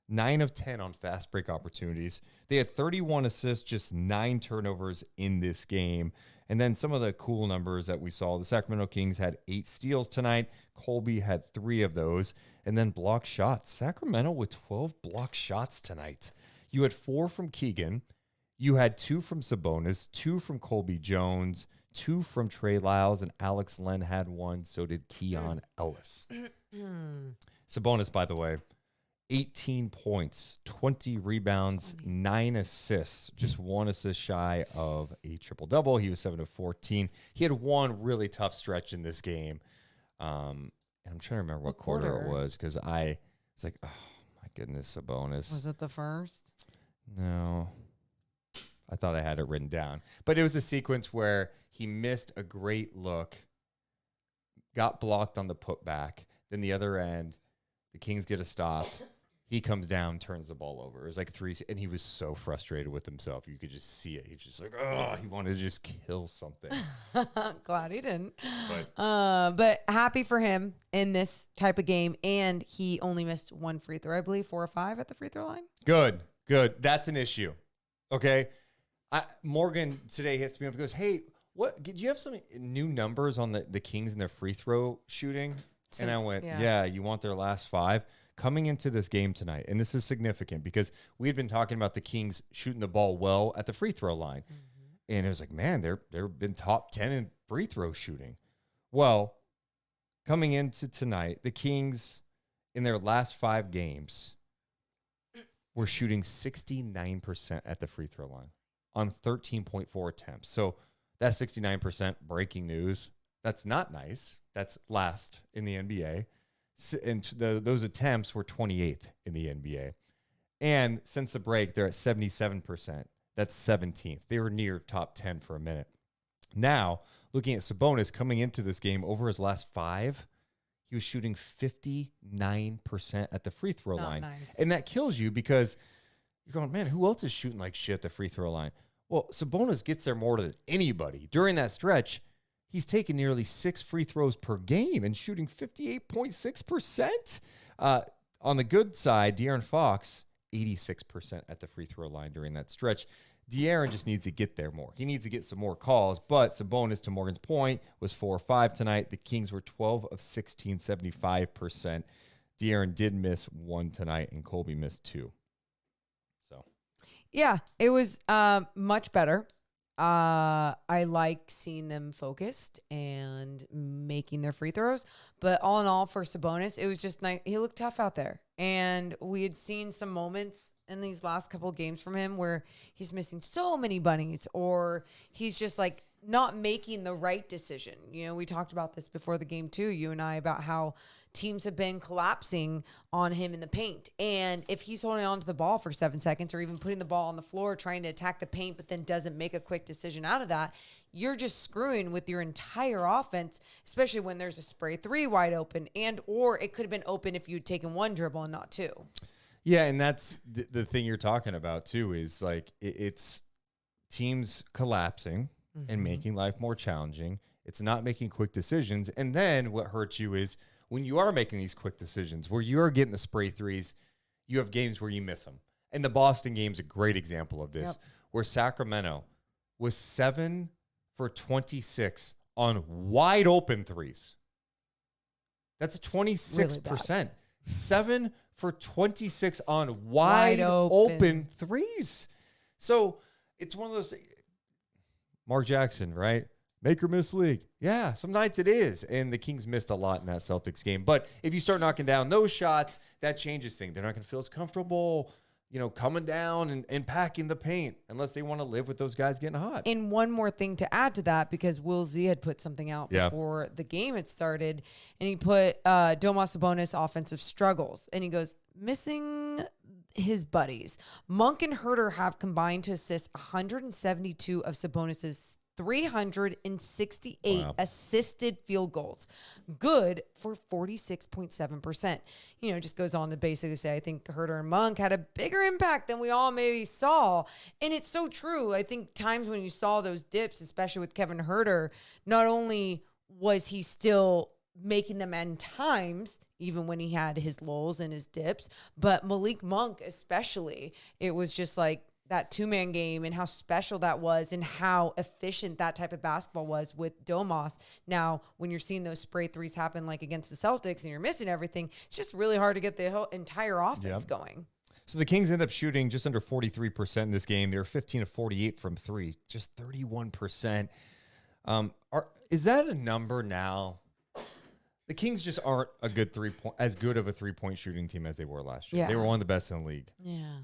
9 of 10 on fast break opportunities. They had 31 assists, just 9 turnovers in this game. And then some of the cool numbers that we saw, the Sacramento Kings had 8 steals tonight. Colby had 3 of those. And then block shots. Sacramento with 12 block shots tonight. You had 4 from Keegan. You had 2 from Sabonis, 2 from Colby Jones, 2 from Trey Lyles, and Alex Len had 1. So did Keon Ellis. Sabonis, by the way, 18 points, 20 rebounds, 9 assists, just 1 assist shy of a triple-double. He was 7 of 14. He had one really tough stretch in this game. I'm trying to remember what quarter it was because I was like, oh, my goodness, Sabonis. Was it the first? No. I thought I had it written down. But it was a sequence where he missed a great look, got blocked on the putback. Then the other end, the Kings get a stop. He comes down, turns the ball over. It was like 3, and he was so frustrated with himself. You could just see it. He's just like, oh, he wanted to just kill something. Glad he didn't. But happy for him in this type of game. And he only missed 1 free throw, I believe, 4 or 5 at the free throw line. Good. That's an issue. Okay. Morgan today hits me up and goes, hey, what did you have some new numbers on the Kings and their free throw shooting? And I went, yeah, you want their last 5? Coming into this game tonight, and this is significant because we had been talking about the Kings shooting the ball well at the free throw line. And it was like, man, they've been top 10 in free throw shooting. Well, coming into tonight, the Kings in their last 5 games were shooting 69% at the free throw line on 13.4 attempts. So that's 69% breaking news. That's not nice. That's last in the NBA. And those attempts were 28th in the NBA. And since the break, they're at 77%. That's 17th. They were near top 10 for a minute. Now, looking at Sabonis coming into this game over his last 5, he was shooting 59% at the free throw line. Nice. And that kills you because you're going, man, who else is shooting like shit at the free throw line? Well, Sabonis gets there more than anybody. During that stretch, he's taken nearly 6 free throws per game and shooting 58.6%. On the good side, De'Aaron Fox, 86% at the free throw line during that stretch. De'Aaron just needs to get there more. He needs to get some more calls, but Sabonis, to Morgan's point, was 4 or 5 tonight. The Kings were 12 of 16, 75%. De'Aaron did miss 1 tonight, and Colby missed 2. So, yeah, it was much better. I like seeing them focused and making their free throws, but all in all, for Sabonis, it was just nice. He looked tough out there, and we had seen some moments in these last couple of games from him where he's missing so many bunnies, or he's just like not making the right decision. You know, we talked about this before the game too, you and I, about how teams have been collapsing on him in the paint. And if he's holding on to the ball for 7 seconds, or even putting the ball on the floor, trying to attack the paint, but then doesn't make a quick decision out of that, you're just screwing with your entire offense, especially when there's a spray 3 wide open, and, or it could have been open if you'd taken 1 dribble and not 2. Yeah, and that's the thing you're talking about too, is like it's teams collapsing and making life more challenging. It's not making quick decisions. And then what hurts you is when you are making these quick decisions, where you are getting the spray 3s, you have games where you miss them. And the Boston game's a great example of this, where Sacramento was 7 for 26 on wide open 3s. That's 26%. Really 7 for 26 on wide open 3s. So it's one of those, Mark Jackson, right? Make or miss league. Yeah, some nights it is. And the Kings missed a lot in that Celtics game. But if you start knocking down those shots, that changes things. They're not going to feel as comfortable, you know, coming down and packing the paint unless they want to live with those guys getting hot. And one more thing to add to that, because Will Z had put something out before the game had started, and he put Domas Sabonis offensive struggles. And he goes, missing his buddies. Monk and Herter have combined to assist 172 of Sabonis's 368 assisted field goals, good for 46.7%. You know, just goes on to basically say, I think Herter and Monk had a bigger impact than we all maybe saw. And it's so true. I think times when you saw those dips, especially with Kevin Herter, not only was he still making them end times, even when he had his lulls and his dips, but Malik Monk especially, it was just like, that two-man game and how special that was and how efficient that type of basketball was with Domas. Now, when you're seeing those spray threes happen like against the Celtics and you're missing everything, it's just really hard to get the whole entire offense going. So the Kings end up shooting just under 43% in this game. They were 15 of 48 from three, just 31%. Is that a number now? The Kings just aren't as good of a three-point shooting team as they were last year. Yeah. They were one of the best in the league. Yeah.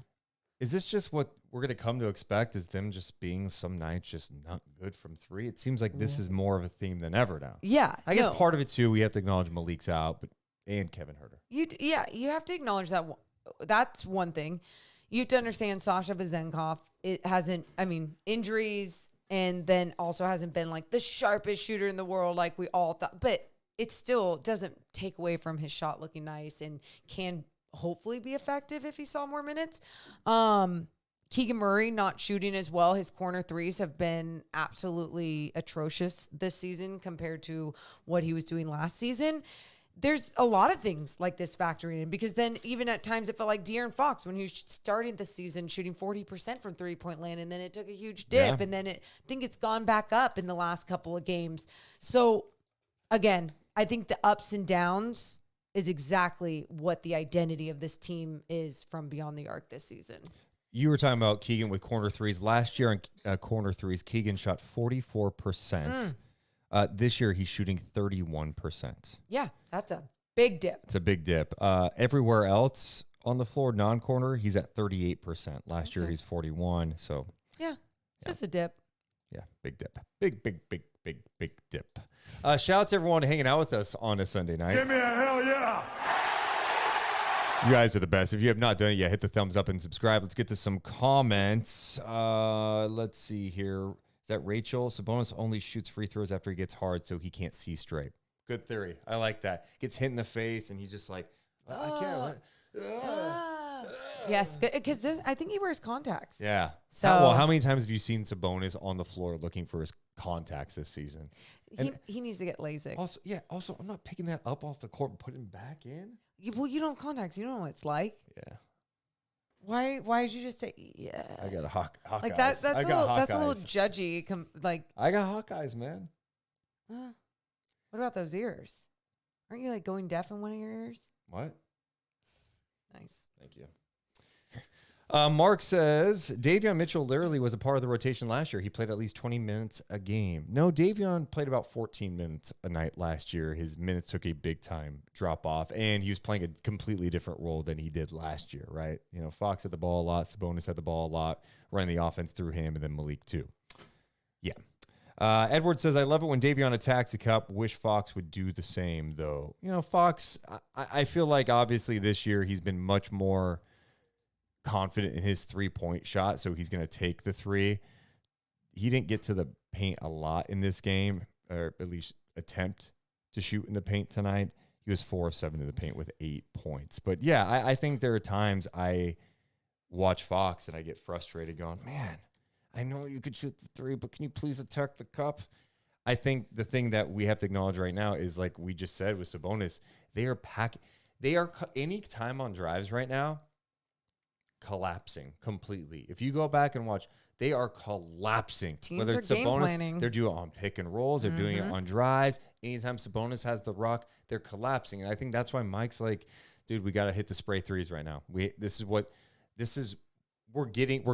Is this just what we're going to come to expect, is them just being some nights just not good from three? It seems like this is more of a theme than ever now. Yeah. I guess part of it, too, we have to acknowledge Malik's out, and Kevin Herter. You have to acknowledge that. That's one thing. You have to understand Sasha Vezenkov. It hasn't, injuries, and then also hasn't been like the sharpest shooter in the world like we all thought. But it still doesn't take away from his shot looking nice and can hopefully be effective if he saw more minutes. Keegan Murray not shooting as well. His corner threes have been absolutely atrocious this season compared to what he was doing last season. There's a lot of things like this factoring in, because then even at times it felt like De'Aaron Fox when he was starting the season shooting 40% from three-point land, and then it took a huge dip, and then I think it's gone back up in the last couple of games. So again, I think the ups and downs is exactly what the identity of this team is from beyond the arc this season. You were talking about Keegan with corner threes. Last year in corner threes, Keegan shot 44%. This year, he's shooting 31%. Yeah, that's a big dip. It's a big dip. Everywhere else on the floor, non-corner, he's at 38%. Last year, he's 41. So yeah, just a dip. Yeah, big dip. Big dip. Shout out to everyone hanging out with us on a Sunday night. Give me a hell yeah. You guys are the best. If you have not done it yet, hit the thumbs up and subscribe. Let's get to some comments. Let's see here. Is that Rachel? Sabonis only shoots free throws after he gets hard, so he can't see straight. Good theory. I like that. Gets hit in the face, and he's just like, I can't. Yes, because I think he wears contacts. Yeah. So how many times have you seen Sabonis on the floor looking for his contacts this season? He needs to get LASIK. Also, I'm not picking that up off the court and putting him back in. You don't have contacts. You don't know what it's like. Yeah. Why did you just say yeah? I got a hawk like eyes. that's a little judgy. I got hawk eyes, man. What about those ears? Aren't you like going deaf in one of your ears? What? Nice. Thank you. Mark says, Davion Mitchell literally was a part of the rotation last year. He played at least 20 minutes a game. No, Davion played about 14 minutes a night last year. His minutes took a big time drop off, and he was playing a completely different role than he did last year, right? You know, Fox had the ball a lot. Sabonis had the ball a lot, running the offense through him, and then Malik too. Yeah. Edward says, I love it when Davion attacks the cup. Wish Fox would do the same, though. You know, Fox, I feel like obviously this year he's been much more confident in his three-point shot, so he's going to take the three. He didn't get to the paint a lot in this game, or at least attempt to shoot in the paint tonight. He was 4 of 7 in the paint with 8 points. But yeah, I think there are times I watch Fox and I get frustrated going, man, I know you could shoot the three, but can you please attack the cup? I think the thing that we have to acknowledge right now is, like we just said with Sabonis, they are any time on drives right now, collapsing completely. If you go back and watch, they are collapsing. Teams Whether are it's game Sabonis, planning. they're doing it on pick and rolls, they're doing it on drives. Anytime Sabonis has the rock, they're collapsing. And I think that's why Mike's like, dude, we got to hit the spray threes right now. We're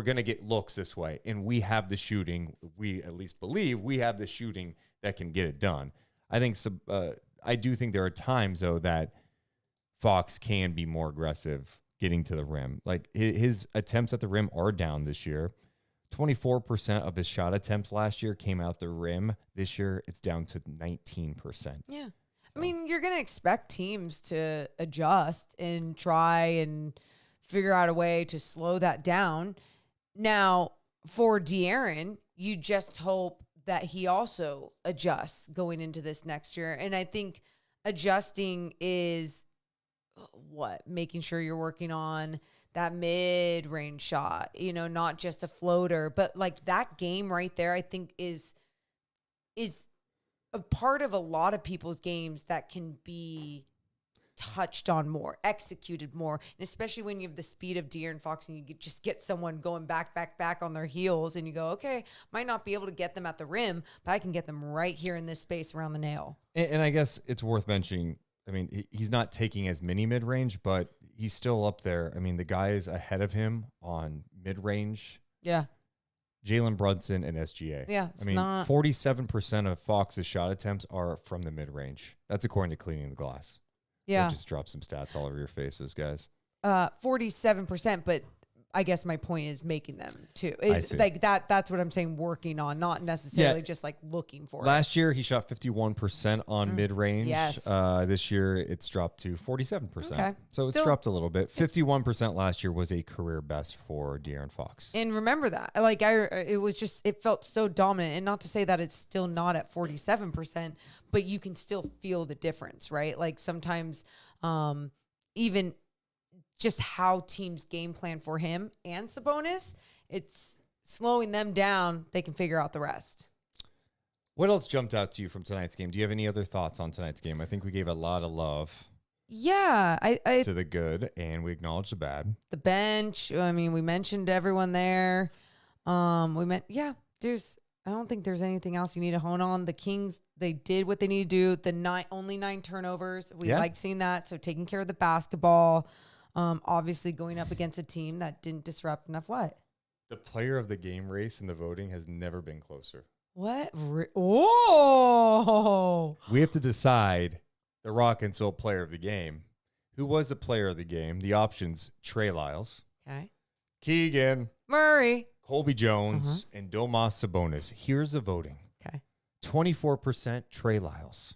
going to get looks this way, and we have the shooting. We at least believe we have the shooting that can get it done. I do think there are times though that Fox can be more aggressive getting to the rim. Like his attempts at the rim are down this year. 24% of his shot attempts last year came out the rim. This year, it's down to 19%. Yeah. I mean, you're going to expect teams to adjust and try and figure out a way to slow that down. Now, for De'Aaron, you just hope that he also adjusts going into this next year. And I think adjusting is making sure you're working on that mid-range shot, not just a floater, but like that game right there, I think is a part of a lot of people's games that can be touched on more, executed more, and especially when you have the speed of De'Aaron Fox and you just get someone going back on their heels, and you go, okay, might not be able to get them at the rim, but I can get them right here in this space around the nail. And I guess it's worth mentioning, I mean, he's not taking as many mid-range, but he's still up there. I mean, the guys ahead of him on mid-range, Yeah. Jalen Brunson and SGA. Yeah, I mean, 47% of Fox's shot attempts are from the mid-range. That's according to Cleaning the Glass. Yeah. I just dropped some stats all over your faces, guys. 47%, but I guess my point is making them too. I Is see. like that's what I'm saying, working on, not necessarily just like looking for it. Last year, he shot 51% on mid-range. Yes. This year, it's dropped to 47%. Okay. So it's Still- dropped a little bit. 51% last year was a career best for De'Aaron Fox. And remember that, like it felt so dominant, and not to say that it's still not at 47%, but you can still feel the difference, right? Like sometimes, even just how teams game plan for him and Sabonis, it's slowing them down. They can figure out the rest. What else jumped out to you from tonight's game? Do you have any other thoughts on tonight's game? I think we gave a lot of love Yeah, I to the good, and we acknowledged the bad. the bench. I mean, we mentioned everyone there. Deuce. I don't think there's anything else you need to hone on. The Kings, they did what they need to do. Only 9 turnovers. We Yeah. like seeing that. So taking care of the basketball. Obviously going up against a team that didn't disrupt enough. What? The player of the game race in the voting has never been closer. What? Oh! We have to decide the Rock and Soul player of the game. Who was the player of the game? The options: Trey Lyles, Okay. Keegan, Murray. Colby Jones, and Domas Sabonis. Here's the voting. Okay. 24% Trey Lyles,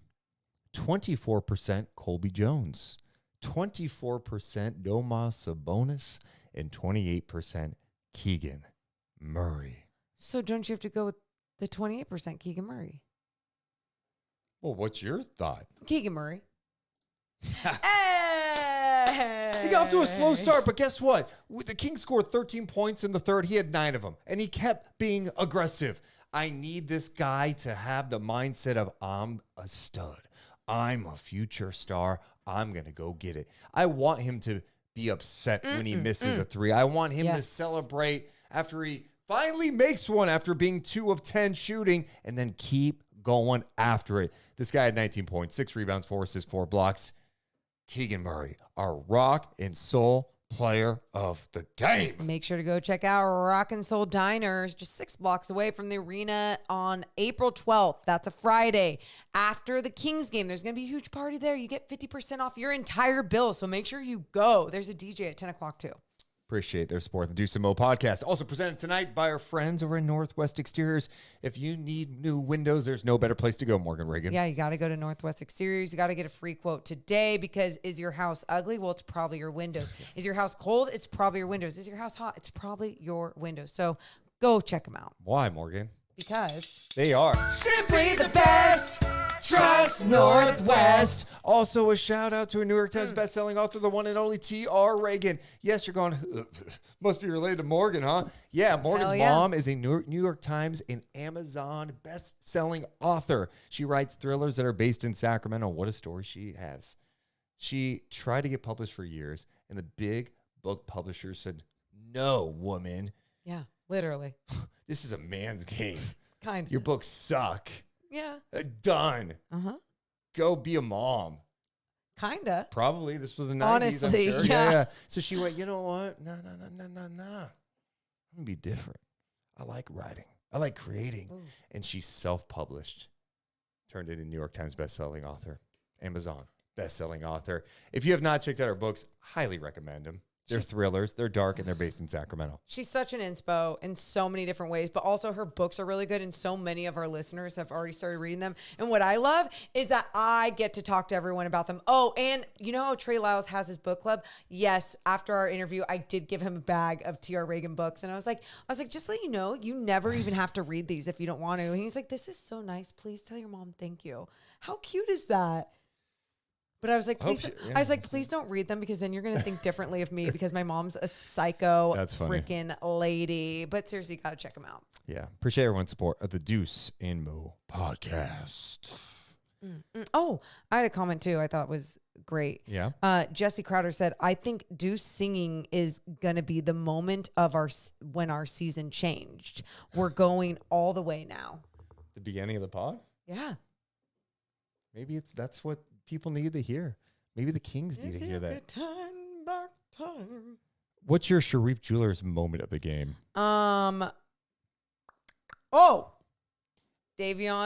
24% Colby Jones, 24% Domas Sabonis, and 28% Keegan Murray. So don't you have to go with the 28% Keegan Murray? Well, what's your thought? Keegan Murray. He got off to a slow start, but guess what? The Kings scored 13 points in the third. He had 9 of them, and he kept being aggressive. I need this guy to have the mindset of, I'm a stud. I'm a future star. I'm going to go get it. I want him to be upset when he misses a 3. I want him to celebrate after he finally makes one after being 2 of 10 shooting, and then keep going after it. This guy had 19 points, 6 rebounds, 4 assists, 4 blocks. Keegan Murray, our rock and soul player of the game. Make sure to go check out Rock and Soul Diners, just 6 blocks away from the arena on April 12th. That's a Friday. After the Kings game, there's going to be a huge party there. You get 50% off your entire bill, so make sure you go. There's a DJ at 10 o'clock too. Appreciate their support. The Deuce and Mo podcast, also presented tonight by our friends over in Northwest Exteriors. If you need new windows, there's no better place to go, Morgan Reagan. Yeah, you got to go to Northwest Exteriors. You got to get a free quote today, because is your house ugly? Well, it's probably your windows. Is your house cold? It's probably your windows. Is your house hot? It's probably your windows. So go check them out, Why, Morgan? because They are simply the best. Trust Northwest. Also, a shout out to a New York Times bestselling author, the one and only T.R. Reagan. Yes, you're going, must be related to Morgan, huh? Yeah, Morgan's Hell yeah. mom is a New York Times and Amazon bestselling author. She writes thrillers that are based in Sacramento. What a story she has. She tried to get published for years, and the big book publisher said, no, woman, Yeah, literally. this is a man's game. Kind of. Your books suck. Yeah. Done. Uh-huh. Go be a mom. Kind of. Probably. This was the 90s, Honestly, I'm sure. yeah. So she went, you know what? No. I'm going to be different. I like writing. I like creating. Ooh. And she self-published. Turned into New York Times bestselling author. Amazon bestselling author. If you have not checked out her books, highly recommend them. They're thrillers. They're dark, and they're based in Sacramento. She's such an inspo in so many different ways, but also her books are really good, and so many of our listeners have already started reading them. And what I love is that I get to talk to everyone about them. Oh, and you know how Trey Lyles has his book club? Yes, after our interview, I did give him a bag of T.R. Reagan books, and I was like, just let you know, you never even have to read these if you don't want to. And he's like, this is so nice. Please tell your mom thank you. How cute is that? But I was like, please don't read them because then you're going to think differently of me because my mom's a psycho freaking lady. But seriously, you got to check them out. Yeah. Appreciate everyone's support of the Deuce and Mo podcast. Oh, I had a comment too I thought was great. Yeah. Jesse Crowder said, I think Deuce singing is going to be the moment of when our season changed. We're going all the way now. The beginning of the pod? Yeah. Maybe that's what people need to hear. Maybe the Kings need to hear that. Time. What's your Sharif Jewelers moment of the game? Davion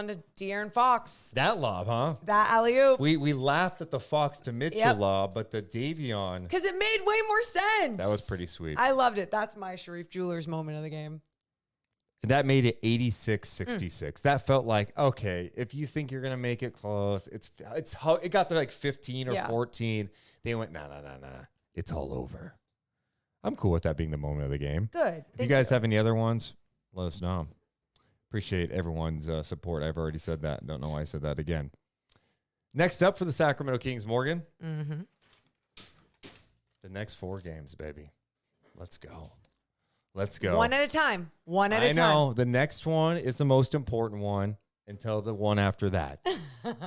to De'Aaron Fox. That lob, huh? That alley-oop. We laughed at the Fox to Mitchell lob, but the Davion. Because it made way more sense. That was pretty sweet. I loved it. That's my Sharif Jewelers moment of the game. And that made it 86-66. That felt like, okay, if you think you're going to make it close, it got to like 15 or 14. They went, nah. It's all over. I'm cool with that being the moment of the game. Good. If you guys have any other ones, let us know. Appreciate everyone's support. I've already said that. Don't know why I said that again. Next up for the Sacramento Kings, Morgan. Mm-hmm. The next 4 games, baby. Let's go. Let's go. One at a time. I know. The next one is the most important one until the one after that.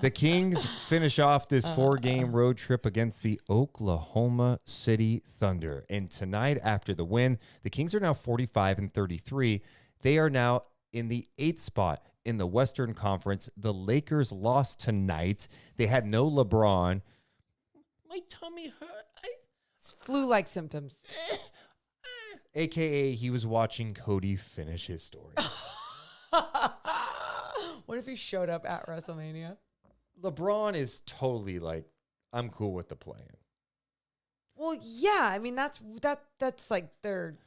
The Kings finish off this 4-game road trip against the Oklahoma City Thunder. And tonight, after the win, the Kings are now 45-33. They are now in the 8th spot in the Western Conference. The Lakers lost tonight. They had no LeBron. My tummy hurt. Flu-like symptoms. AKA, he was watching Cody finish his story. What if he showed up at WrestleMania? LeBron is totally like, I'm cool with the plan. Well, yeah. I mean, that's like their.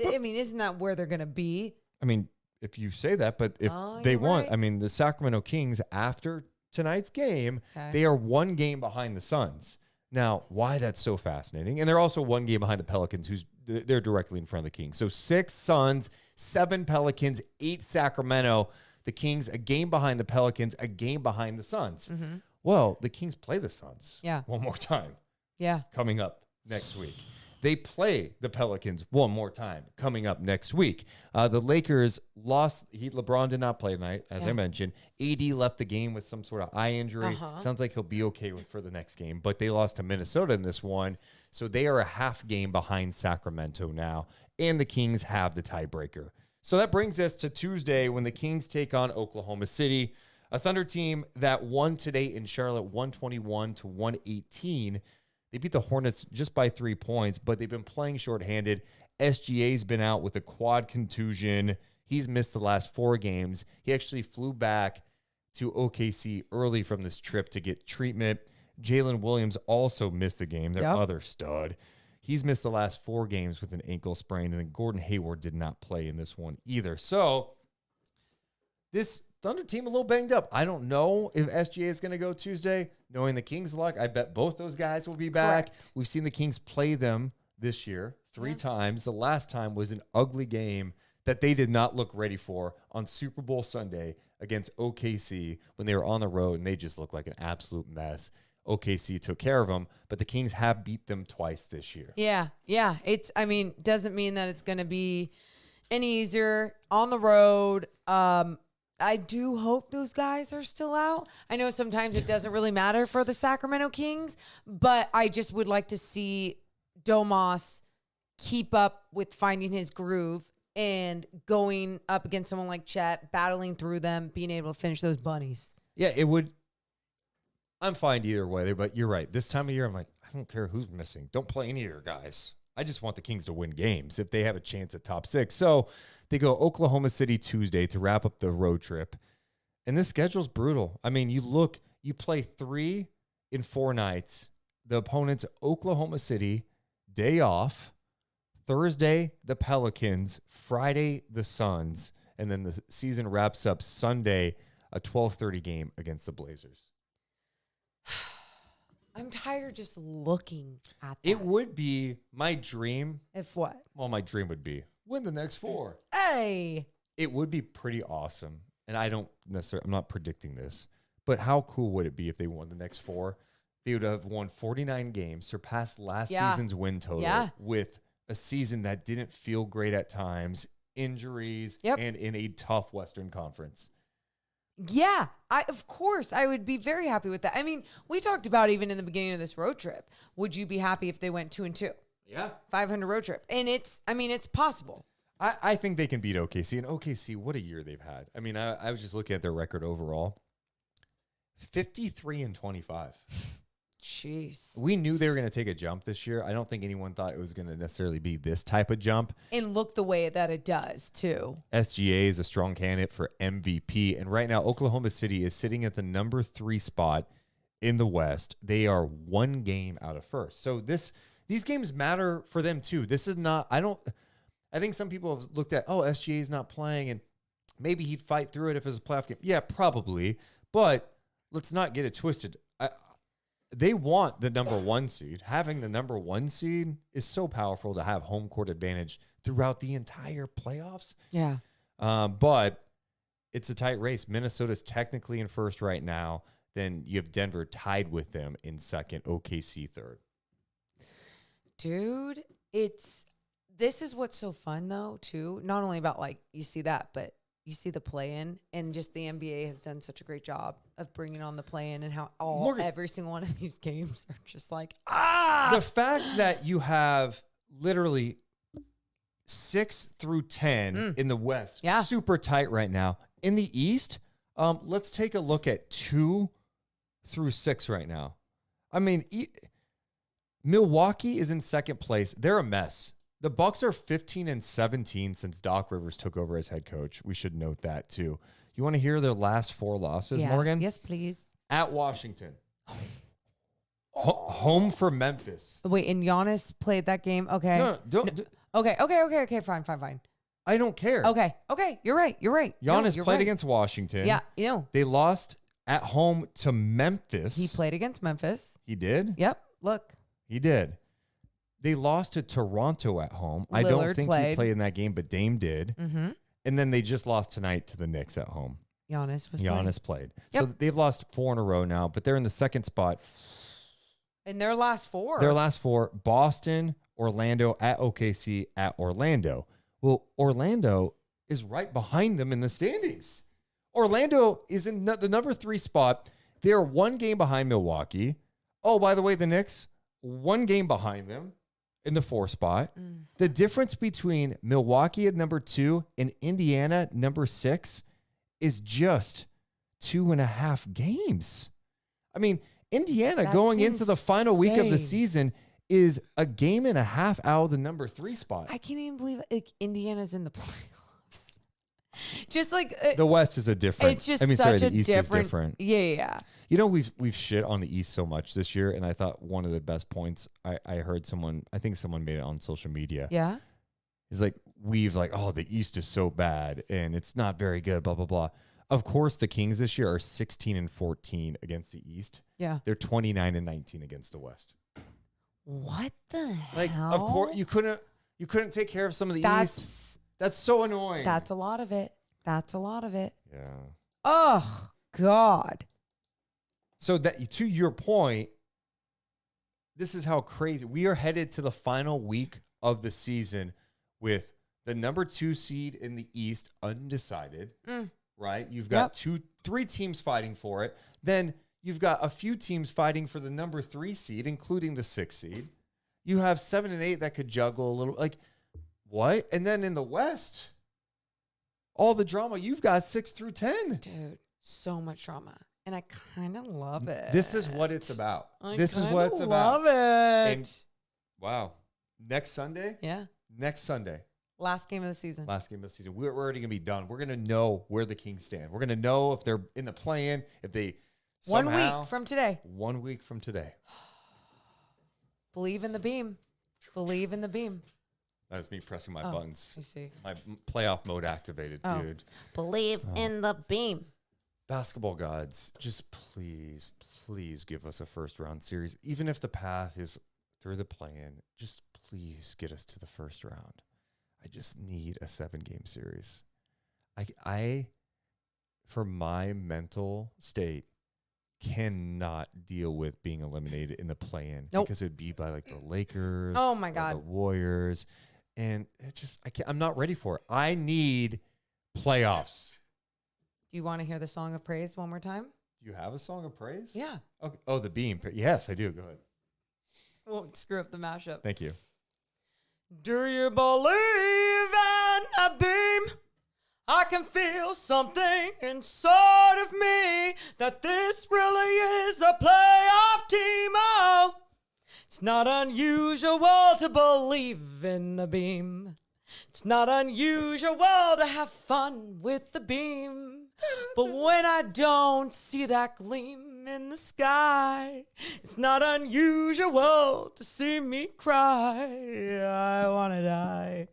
I mean, isn't that where they're gonna be? I mean, if you say that, but if they want, right. I mean, the Sacramento Kings after tonight's game, they are 1 game behind the Suns. Now, why that's so fascinating, and they're also 1 game behind the Pelicans, they're directly in front of the Kings. So 6 Suns, 7 Pelicans, 8 Sacramento. The Kings a game behind the Pelicans, a game behind the Suns. Mm-hmm. Well, the Kings play the Suns one more time. Yeah. Coming up next week. They play the Pelicans one more time coming up next week. The Lakers lost. LeBron did not play tonight, as I mentioned. AD left the game with some sort of eye injury. Sounds like he'll be okay for the next game, but they lost to Minnesota in this one. So they are a half game behind Sacramento now, and the Kings have the tiebreaker. So that brings us to Tuesday when the Kings take on Oklahoma City, a Thunder team that won today in Charlotte 121-118. They beat the Hornets just by 3 points, but they've been playing shorthanded. SGA's been out with a quad contusion. He's missed the last 4 games. He actually flew back to OKC early from this trip to get treatment. Jalen Williams also missed a game, their other stud. He's missed the last 4 games with an ankle sprain, and then Gordon Hayward did not play in this one either. So this Thunder team a little banged up. I don't know if SGA is going to go Tuesday. Knowing the Kings' luck, I bet both those guys will be back. Correct. We've seen the Kings play them this year 3 times. The last time was an ugly game that they did not look ready for on Super Bowl Sunday against OKC when they were on the road, and they just looked like an absolute mess. OKC took care of them, but the Kings have beat them twice this year. Yeah. Doesn't mean that it's going to be any easier on the road. I do hope those guys are still out. I know sometimes it doesn't really matter for the Sacramento Kings, but I just would like to see Domas keep up with finding his groove and going up against someone like Chet, battling through them, being able to finish those bunnies. Yeah, it would. I'm fine either way, but you're right. This time of year, I'm like, I don't care who's missing. Don't play any of your guys. I just want the Kings to win games if they have a chance at top 6. So they go Oklahoma City Tuesday to wrap up the road trip. And this schedule's brutal. I mean, you play 3 in 4 nights. The opponents, Oklahoma City, day off. Thursday, the Pelicans. Friday, the Suns. And then the season wraps up Sunday, a 12:30 game against the Blazers. I'm tired just looking at that. It would be my dream. If what? Well, my dream would be win the next 4. Hey. It would be pretty awesome. And I'm not predicting this, but how cool would it be if they won the next 4? They would have won 49 games, surpassed last season's win total with a season that didn't feel great at times, injuries, and in a tough Western Conference. Yeah, of course, I would be very happy with that. I mean, we talked about even in the beginning of this road trip. Would you be happy if they went 2-2? Yeah. 500 road trip. And it's possible. I think they can beat OKC. And OKC, what a year they've had. I mean, I was just looking at their record overall. 53-25. Jeez. We knew they were going to take a jump this year. I don't think anyone thought it was going to necessarily be this type of jump. And look the way that it does, too. SGA is a strong candidate for MVP. And right now, Oklahoma City is sitting at the number 3 spot in the West. They are 1 game out of first. So these games matter for them, too. This is not, I think some people have looked at, SGA is not playing, and maybe he'd fight through it if it was a playoff game. Yeah, probably. But let's not get it twisted. They want the number 1 seed. Having the number 1 seed is so powerful to have home court advantage throughout the entire playoffs. Yeah. But it's a tight race. Minnesota's technically in first right now. Then you have Denver tied with them in second, OKC third. Dude, this is what's so fun, though, too. Not only about, you see that, but you see the play-in, and just the NBA has done such a great job of bringing on the play-in and how every single one of these games are just The fact that you have literally 6 through 10 in the West, super tight right now. In the East, let's take a look at 2 through 6 right now. I mean, Milwaukee is in second place. They're a mess. The Bucks are 15-17 since Doc Rivers took over as head coach. We should note that too. You want to hear their last 4 losses, Morgan? Yes, please. At Washington. Home for Memphis. Wait, and Giannis played that game? Okay. No, don't. Okay. Fine. I don't care. Okay. You're right. Giannis played against Washington. Yeah, They lost at home to Memphis. He played against Memphis. He did? Yep. Look. He did. They lost to Toronto at home. I Lillard don't think played. he played in that game, but Dame did. Mm-hmm. And then they just lost tonight to the Knicks at home. Giannis played. Yep. So they've lost 4 in a row now, but they're in the second spot. In their last 4. Their last 4, Boston, Orlando, at OKC, at Orlando. Well, Orlando is right behind them in the standings. Orlando is in the number 3 spot. They are 1 game behind Milwaukee. Oh, by the way, the Knicks, 1 game behind them in the 4 spot. The difference between Milwaukee at number 2 and Indiana number 6 is just 2.5 games. I mean, Indiana going into the final week of the season is a game and a half out of the number 3 spot. I can't even believe Indiana's in the playoffs. Just the West is a different. It's just the East is different. Yeah. You know, we've shit on the East so much this year, and I thought one of the best points I heard I think someone made it on social media. Yeah. Is the East is so bad and it's not very good, blah, blah, blah. Of course, the Kings this year are 16-14 against the East. Yeah. They're 29-19 against the West. What the hell? Of course, you couldn't take care of some of the East. That's so annoying. That's a lot of it. Yeah. Oh, God. So that to your point, this is how crazy we are headed to the final week of the season with the number 2 seed in the East undecided, right? You've got 3 teams fighting for it. Then you've got a few teams fighting for the number 3 seed, including the 6 seed. You have 7 and 8 that could juggle a little. What? And then in the West, all the drama, you've got 6 through 10. Dude, so much drama. And I kind of love it. This is what it's about. I this is what it's about. love it. And wow. Next Sunday? Yeah. Next Sunday. Last game of the season. We're already going to be done. We're going to know where the Kings stand. We're going to know if they're in the play-in, if they somehow, 1 week from today. 1 week from today. Believe in the beam. Believe in the beam. That was me pressing my buttons. I see. My playoff mode activated, dude. Believe in the beam. Basketball gods, just please, please give us a first round series. Even if the path is through the play-in, just please get us to the first round. I just need a 7-game series. I, for my mental state, cannot deal with being eliminated in the play-in because it'd be by like the Lakers. Oh my or God. the Warriors, and it just I'm not ready for it. I need playoffs. Do you want to hear the song of praise one more time? Do you have a song of praise? Yeah. Okay. Oh, the beam. Yes, I do. Go ahead. Won't screw up the mashup. Thank you. Do you believe in a beam? I can feel something inside of me that this really is a playoff team. Oh, it's not unusual to believe in the beam. It's not unusual to have fun with the beam. But when I don't see that gleam in the sky, it's not unusual to see me cry. I wanna die.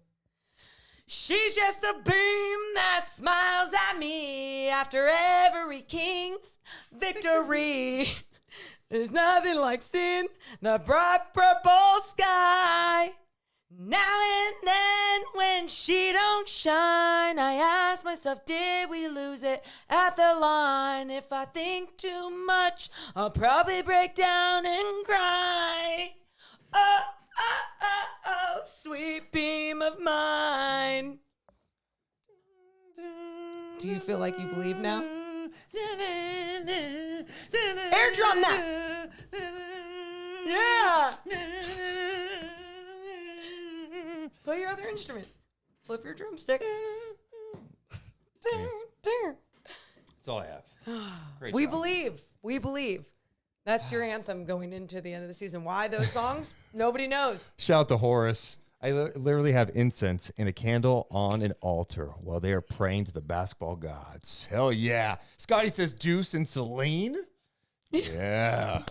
She's just a beam that smiles at me after every King's victory. There's nothing like seeing the bright purple sky. Now and then when she don't shine, I ask myself, did we lose it at the line? If I think too much, I'll probably break down and cry. Oh, oh, oh, oh, sweet beam of mine. Do you feel like you believe now? Air drum that. Yeah. Play your other instrument. Flip your drumstick. That's all I have. Great We job. believe. We believe. That's your anthem going into the end of the season. Why those songs? Nobody knows. Shout out to Horace. I literally have incense and a candle on an altar while they are praying to the basketball gods. Hell yeah. Scotty says Deuce and Celine. Yeah.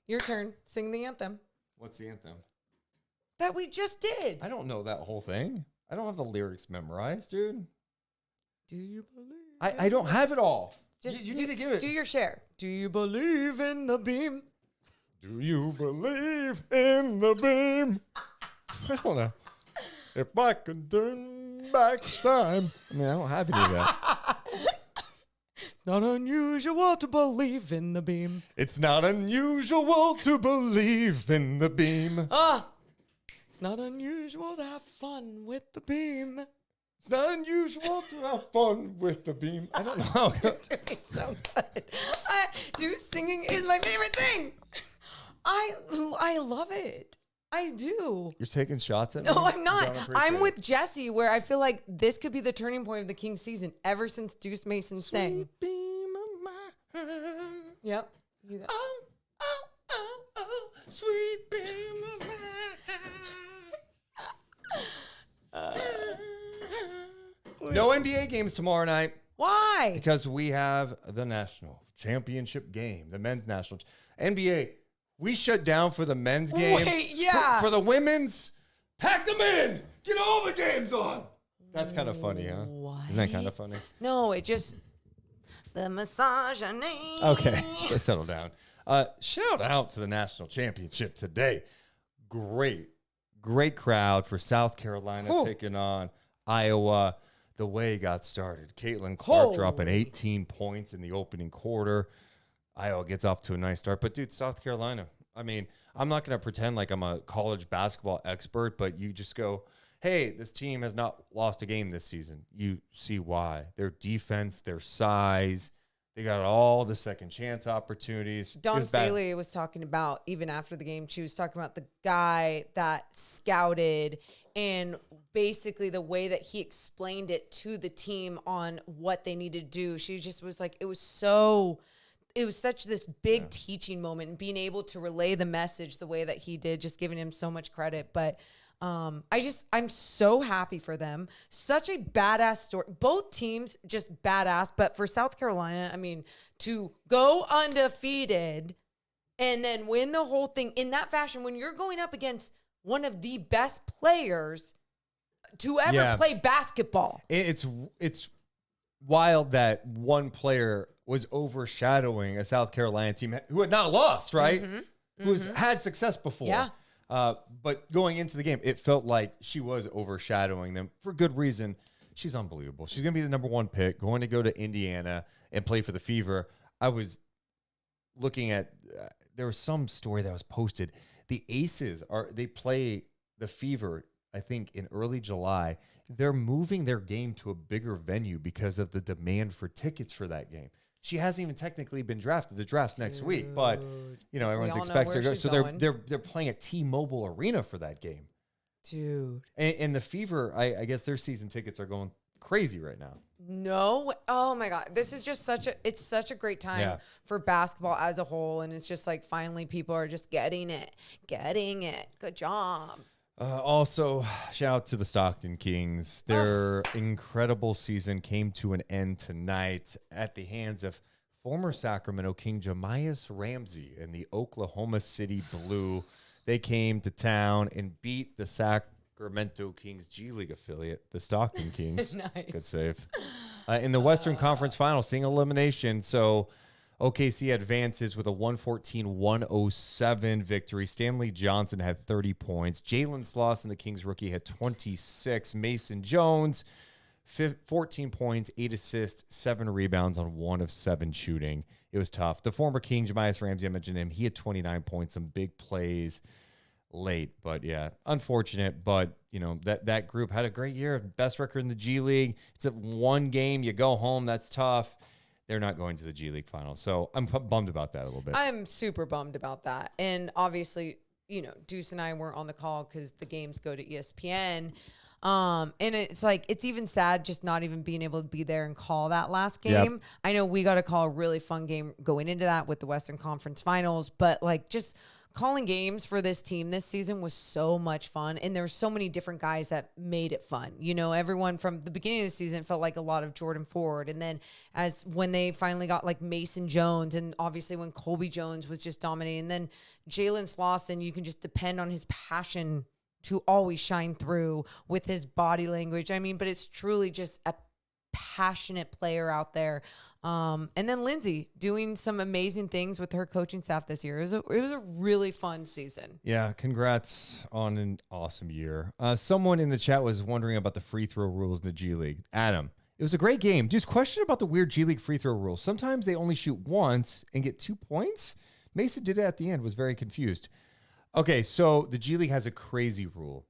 Your turn. Sing the anthem What's the anthem? that we just did. I don't know that whole thing. I don't have the lyrics memorized, dude. Do you believe? I don't have it all. Just you need to give it. Do your share. Do you believe in the beam? Do you believe in the beam? I don't know. If I could turn back time. I mean, I don't have any of that. It's not unusual to believe in the beam. It's not unusual to believe in the beam. It's not unusual to have fun with the beam. It's not unusual to have fun with the beam. I don't know how to go. Doing so good. Singing is my favorite thing. I love it. I do. You're taking shots at me? No, I'm not. Don't appreciate I'm it. with Jesse, where I feel like this could be the turning point of the Kings season ever since Deuce Mason sang. Sweet beam of my heart. Yep. You got- Oh, oh, oh, oh, sweet beam of my heart. No NBA games tomorrow night Why? because we have the national championship game, the men's national. NBA, we shut down for the men's game. Wait, yeah. For the women's, pack them in. Get all the games on. That's kind of funny, huh? What? Isn't that kind of funny? No, it just the misogyny. Okay, so settle down. Shout out to the national championship today. Great crowd for South Carolina taking on Iowa. The way it got started. Caitlin Clark dropping 18 points in the opening quarter. Iowa gets off to a nice start. But, dude, South Carolina, I mean, I'm not going to pretend like I'm a college basketball expert, but you just go, hey, this team has not lost a game this season. You see why. Their defense, their size, they got all the second chance opportunities. Dawn It was bad. Staley was talking about, even after the game, she was talking about the guy that scouted and basically the way that he explained it to the team on what they needed to do. She just was like, it was such this big teaching moment, and being able to relay the message the way that he did, just giving him so much credit. But I'm so happy for them. Such a badass story. Both teams just badass. But for South Carolina, I mean, to go undefeated and then win the whole thing in that fashion when you're going up against one of the best players to ever play basketball. It's wild that one player was overshadowing a South Carolina team who had not lost, right? Who's had success before. Yeah. But going into the game, it felt like she was overshadowing them for good reason. She's unbelievable. She's going to be the number 1 pick, going to go to Indiana and play for the Fever. I was looking at, there was some story that was posted. The Aces they play the Fever, I think, in early July. They're moving their game to a bigger venue because of the demand for tickets for that game. She hasn't even technically been drafted. The draft's next week, but everyone's expects her to go. So they're playing at T-Mobile Arena for that game. Dude. And the Fever, I guess their season tickets are going crazy right now. No. Oh my God. This is just it's such a great time for basketball as a whole. And it's just like, finally people are just getting it. Good job. Also, shout out to the Stockton Kings. Their incredible season came to an end tonight at the hands of former Sacramento King Jamias Ramsey and the Oklahoma City Blue. They came to town and beat the Sacramento Kings G League affiliate, the Stockton Kings. Nice. Good save. In the Western Conference Finals, seeing elimination. So OKC advances with a 114-107 victory. Stanley Johnson had 30 points. Jalen Slauson, the Kings rookie, had 26. Mason Jones, 14 points, 8 assists, 7 rebounds on 1 of 7 shooting. It was tough. The former King, Jamias Ramsey, I mentioned him. He had 29 points, some big plays late. But, yeah, unfortunate. But, that group had a great year. Best record in the G League. It's at one game. You go home. That's tough. They're not going to the G League finals. So I'm bummed about that a little bit. I'm super bummed about that. And obviously, Deuce and I weren't on the call because the games go to ESPN. And it's like, it's even sad just not even being able to be there and call that last game. Yep. I know we got to call a really fun game going into that with the Western Conference Finals, but like just calling games for this team this season was so much fun. And there were so many different guys that made it fun. Everyone from the beginning of the season felt like a lot of Jordan Ford. And then when they finally got like Mason Jones, and obviously when Colby Jones was just dominating, and then Jalen Slauson, you can just depend on his passion to always shine through with his body language. I mean, but it's truly just a passionate player out there. And then Lindsay doing some amazing things with her coaching staff this year. It was a really fun season. Yeah, congrats on an awesome year. Someone in the chat was wondering about the free throw rules in the G League. Adam, it was a great game. Just question about the weird G League free throw rules. Sometimes they only shoot once and get 2 points. Mason did it at the end, was very confused. Okay, so the G League has a crazy rule.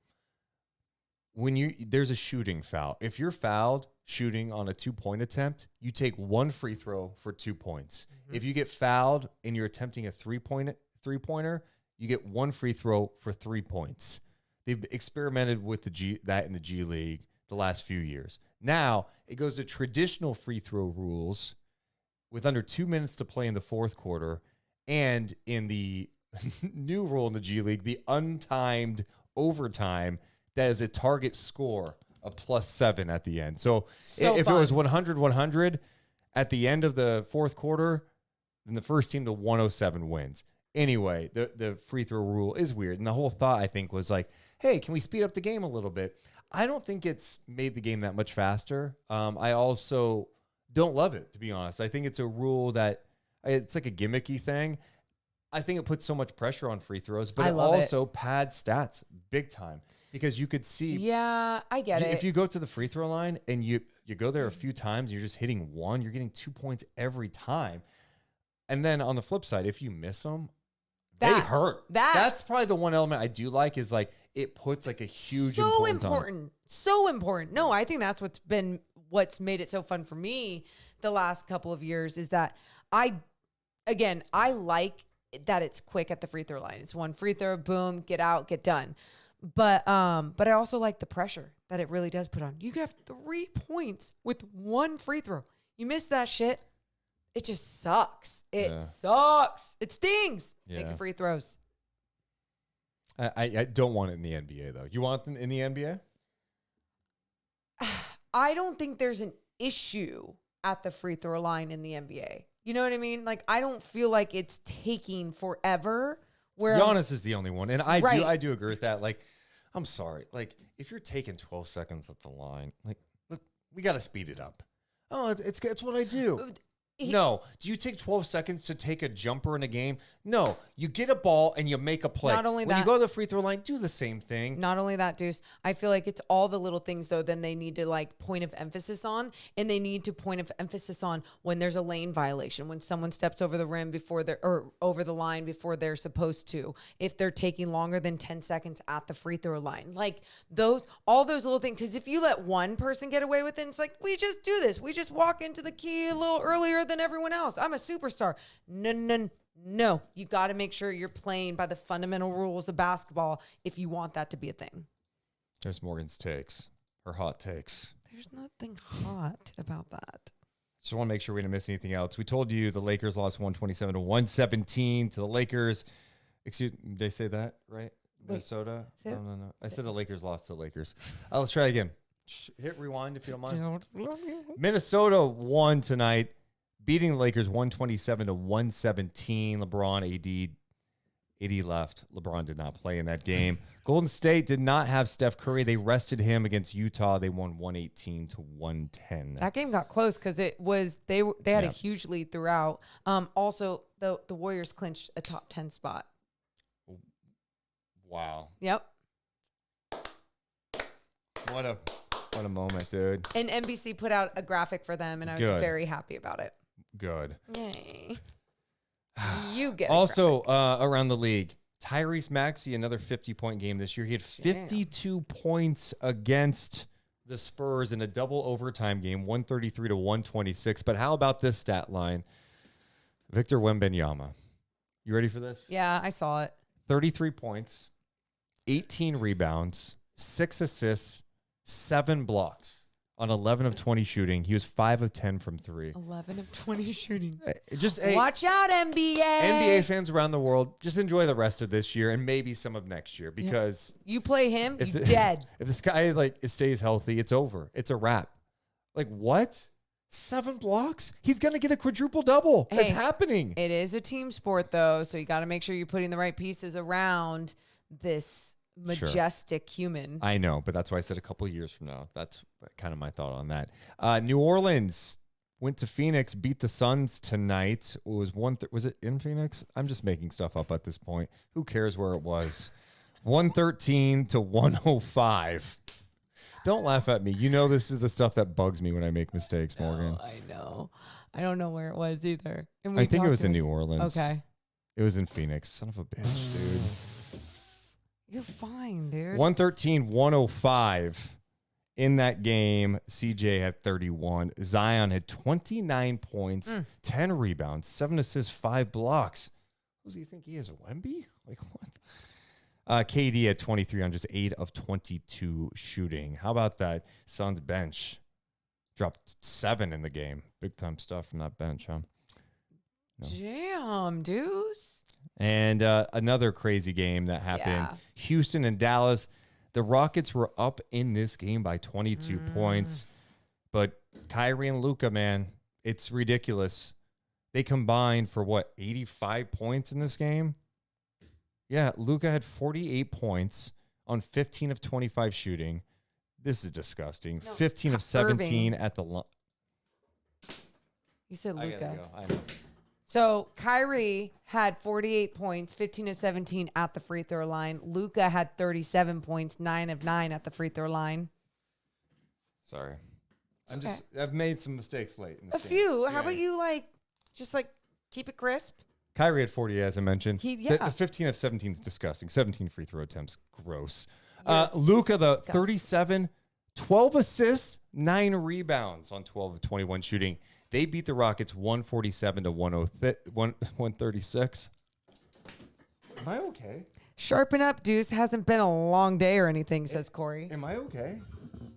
There's a shooting foul. If you're fouled shooting on a 2-point attempt, you take 1 free throw for 2 points. Mm-hmm. If you get fouled and you're attempting a three-pointer, you get 1 free throw for 3 points. They've experimented with that in the G League the last few years. Now it goes to traditional free throw rules with under 2 minutes to play in the fourth quarter, and in the new rule in the G League, the untimed overtime, that is a target score of +7 at the end. So if fun. It was 100-100 at the end of the fourth quarter, then the first team to 107 wins. Anyway, the free throw rule is weird. And the whole thought, I think, was like, hey, can we speed up the game a little bit? I don't think it's made the game that much faster. I also don't love it, to be honest. I think it's a rule that it's like a gimmicky thing. I think it puts so much pressure on free throws, but it also pads stats big time because you could see. Yeah, I get it. If you go to the free throw line and you go there a few times, you're just hitting 1, you're getting 2 points every time. And then on the flip side, if you miss them, they hurt. That's probably the one element I do like is like it puts like a huge importance. So important. No, I think that's what's made it so fun for me the last couple of years is that I like that it's quick at the free throw line. It's 1 free throw, boom, get out, get done. But I also like the pressure that it really does put on. You could have 3 points with 1 free throw. You miss that shit, it just sucks. It sucks. It stings. Making free throws. I don't want it in the NBA though. You want it in the NBA? I don't think there's an issue at the free throw line in the NBA. You know what I mean? Like, I don't feel like it's taking forever. Where Giannis is the only one. And I Right. I do agree with that. Like, I'm sorry. Like, if you're taking 12 seconds at the line, like, we got to speed it up. Oh, it's what I do. No. Do you take 12 seconds to take a jumper in a game? No. You get a ball and you make a play. Not only when you that- go to the free throw line, do the same thing. Not only that, Deuce, I feel like it's all the little things, though, then they need to, like, point of emphasis on. And they need to point of emphasis on when there's a lane violation, when someone steps over the rim or over the line before they're supposed to, if they're taking longer than 10 seconds at the free throw line. Like, all those little things. Because if you let one person get away with it, it's like, we just do this. We just walk into the key a little earlier than everyone else. I'm a superstar. No. You got to make sure you're playing by the fundamental rules of basketball if you want that to be a thing. There's Morgan's takes, her hot takes. There's nothing hot about that. Just want to make sure we didn't miss anything else. We told you the Lakers lost 127 to 117 to the Lakers. Excuse, they say that, right? Minnesota? No. I said the Lakers lost to the Lakers. Let's try again. Hit rewind if you don't mind. Minnesota won tonight, beating the Lakers 127 to 117. LeBron, AD left. LeBron did not play in that game. Golden State did not have Steph Curry. They rested him against Utah. They won 118 to 110. That game got close because it was they had a huge lead throughout. Also, the Warriors clinched a top 10 spot. Wow. Yep. What a moment, dude. And NBC put out a graphic for them, and I was Good. very happy about it. Good. Yay. You get Also, around the league, Tyrese Maxey, another 50-point game this year. He had 52 points against the Spurs in a double overtime game, 133 to 126. But how about this stat line? Victor Wembanyama. You ready for this? Yeah, I saw it. 33 points, 18 rebounds, 6 assists, 7 blocks on 11 of 20 shooting. He was 5 of 10 from 3. 11 of 20 shooting. Watch out, NBA. NBA fans around the world, just enjoy the rest of this year and maybe some of next year because You play him, you're dead. If this guy stays healthy, it's over. It's a wrap. Like what? 7 blocks? He's gonna get a quadruple double. It's happening. It is a team sport, though, so you got to make sure you're putting the right pieces around this majestic human. I know, but that's why I said a couple of years from now. That's kind of my thought on that. New Orleans went to Phoenix, beat the Suns tonight. It was was it in Phoenix? I'm just making stuff up at this point. Who cares where it was? 113 to 105. Don't laugh at me. You know this is the stuff that bugs me when I make mistakes, Morgan. I know. I don't know where it was either. And I think it was in New Orleans. Okay. It was in Phoenix. Son of a bitch, dude. You're fine, dude. 113-105 in that game. CJ had 31. Zion had 29 points, 10 rebounds, 7 assists, 5 blocks. Who does he think he is, Wemby? Like what? KD had 23 on just 8 of 22 shooting. How about that? Suns bench dropped 7 in the game. Big time stuff from that bench, huh? No. Damn, Deuce. And another crazy game that happened. Yeah. Houston and Dallas. The Rockets were up in this game by 22 points. But Kyrie and Luka, man, it's ridiculous. They combined for, 85 points in this game? Yeah, Luka had 48 points on 15 of 25 shooting. This is disgusting. 15 of 17 at the line. You said I Luka. gotta go. I know. So Kyrie had 48 points, 15 of 17 at the free throw line. Luka had 37 points, 9 of 9 at the free throw line. Sorry. I've made some mistakes late in A this game. few. How Yeah. about you just keep it crisp? Kyrie had 40, as I mentioned. Yeah. The 15 of 17 is disgusting. 17 free throw attempts. Gross. Luka, the 37, 12 assists, 9 rebounds on 12 of 21 shooting. They beat the Rockets 147 to 136. Am I okay? Sharpen up, Deuce. Hasn't been a long day or anything, says Corey. Am I okay?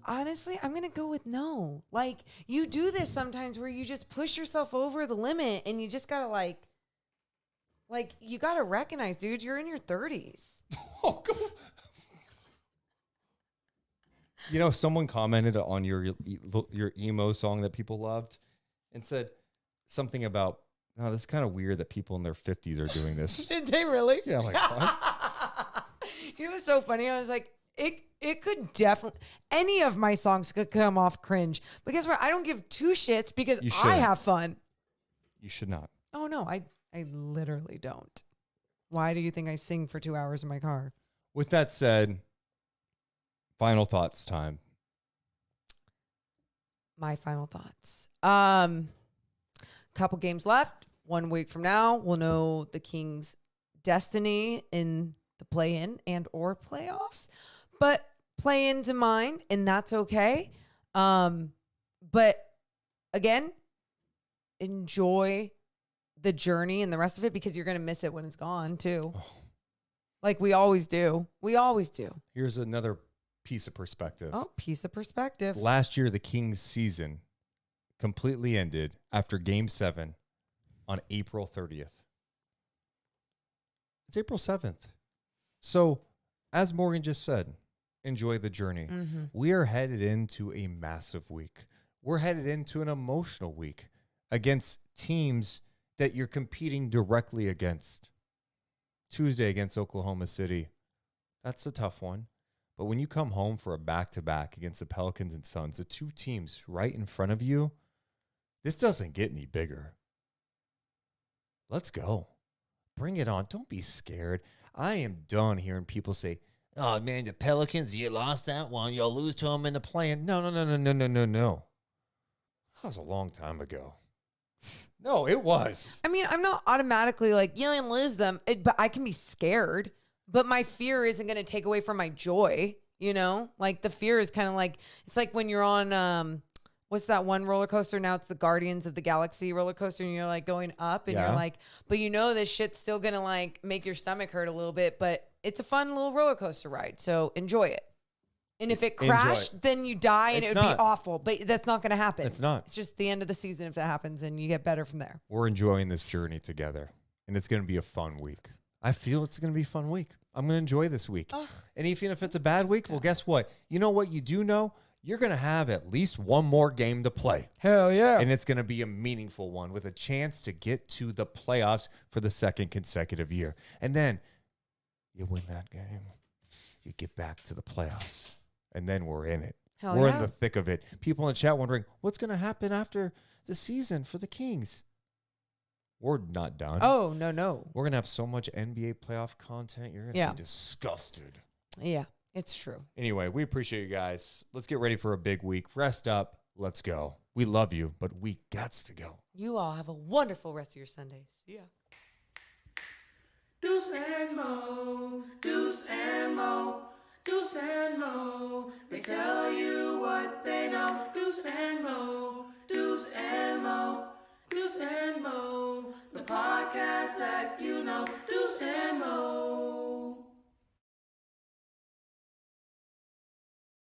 Honestly, I'm going to go with no. Like, you do this sometimes where you just push yourself over the limit and you just got to you got to recognize, dude, you're in your 30s. Oh, God. You know, someone commented on your emo song that people loved and said something about No, that's kind of weird that people in their 50s are doing this. Did they really? Yeah, I'm like, what? You know what's so funny? I was like, it could definitely, any of my songs could come off cringe. But guess what? I don't give two shits because You I shouldn't. have fun. You should not. Oh, no, I literally don't. Why do you think I sing for 2 hours in my car? With that said, final thoughts time. My final thoughts. Couple games left. 1 week from now, we'll know the Kings' destiny in the play-in and or playoffs. But play-in's in mind, and that's okay. But again, enjoy the journey and the rest of it because you're going to miss it when it's gone too. Oh. Like we always do. We always do. Here's another piece of perspective. Oh, piece of perspective. Last year, the Kings season completely ended after Game 7 on April 30th. It's April 7th. So, as Morgan just said, enjoy the journey. Mm-hmm. We are headed into a massive week. We're headed into an emotional week against teams that you're competing directly against. Tuesday against Oklahoma City. That's a tough one. But when you come home for a back-to-back against the Pelicans and Suns, the two teams right in front of you, this doesn't get any bigger. Let's go. Bring it on. Don't be scared. I am done hearing people say, oh, man, the Pelicans, you lost that one. You'll lose to them in the play-in. No. That was a long time ago. No, it was. I mean, I'm not automatically like, yeah, I lose them, but I can be scared. But my fear isn't going to take away from my joy, you know? Like, the fear is kind of like, it's like when you're on, what's that one roller coaster? Now it's the Guardians of the Galaxy roller coaster, and you're, like, going up, and Yeah. you're like, but you know this shit's still going to, like, make your stomach hurt a little bit, but it's a fun little roller coaster ride, so enjoy it. And if it Enjoy crashed, it. then you die, and It's it would not. be awful. But that's not going to happen. It's not. It's just the end of the season if that happens, and you get better from there. We're enjoying this journey together, and it's going to be a fun week. I feel it's going to be a fun week. I'm going to enjoy this week. Ugh. And even if it's a bad week, well, guess what? You know what you do know? You're going to have at least one more game to play. Hell yeah. And it's going to be a meaningful one with a chance to get to the playoffs for the second consecutive year. And then you win that game. You get back to the playoffs. And then we're in it. Hell we're yeah. in the thick of it. People in the chat wondering, what's going to happen after the season for the Kings? We're not done. Oh, no. We're going to have so much NBA playoff content. You're going to Yeah. be disgusted. Yeah, it's true. Anyway, we appreciate you guys. Let's get ready for a big week. Rest up. Let's go. We love you, but we gots to go. You all have a wonderful rest of your Sunday. See ya. Deuce and Mo, Deuce and Mo, Deuce and Mo. They tell you what they know. Deuce and Mo, Deuce and Mo, Deuce and Mo. The podcast that you know. Deuce and Mo.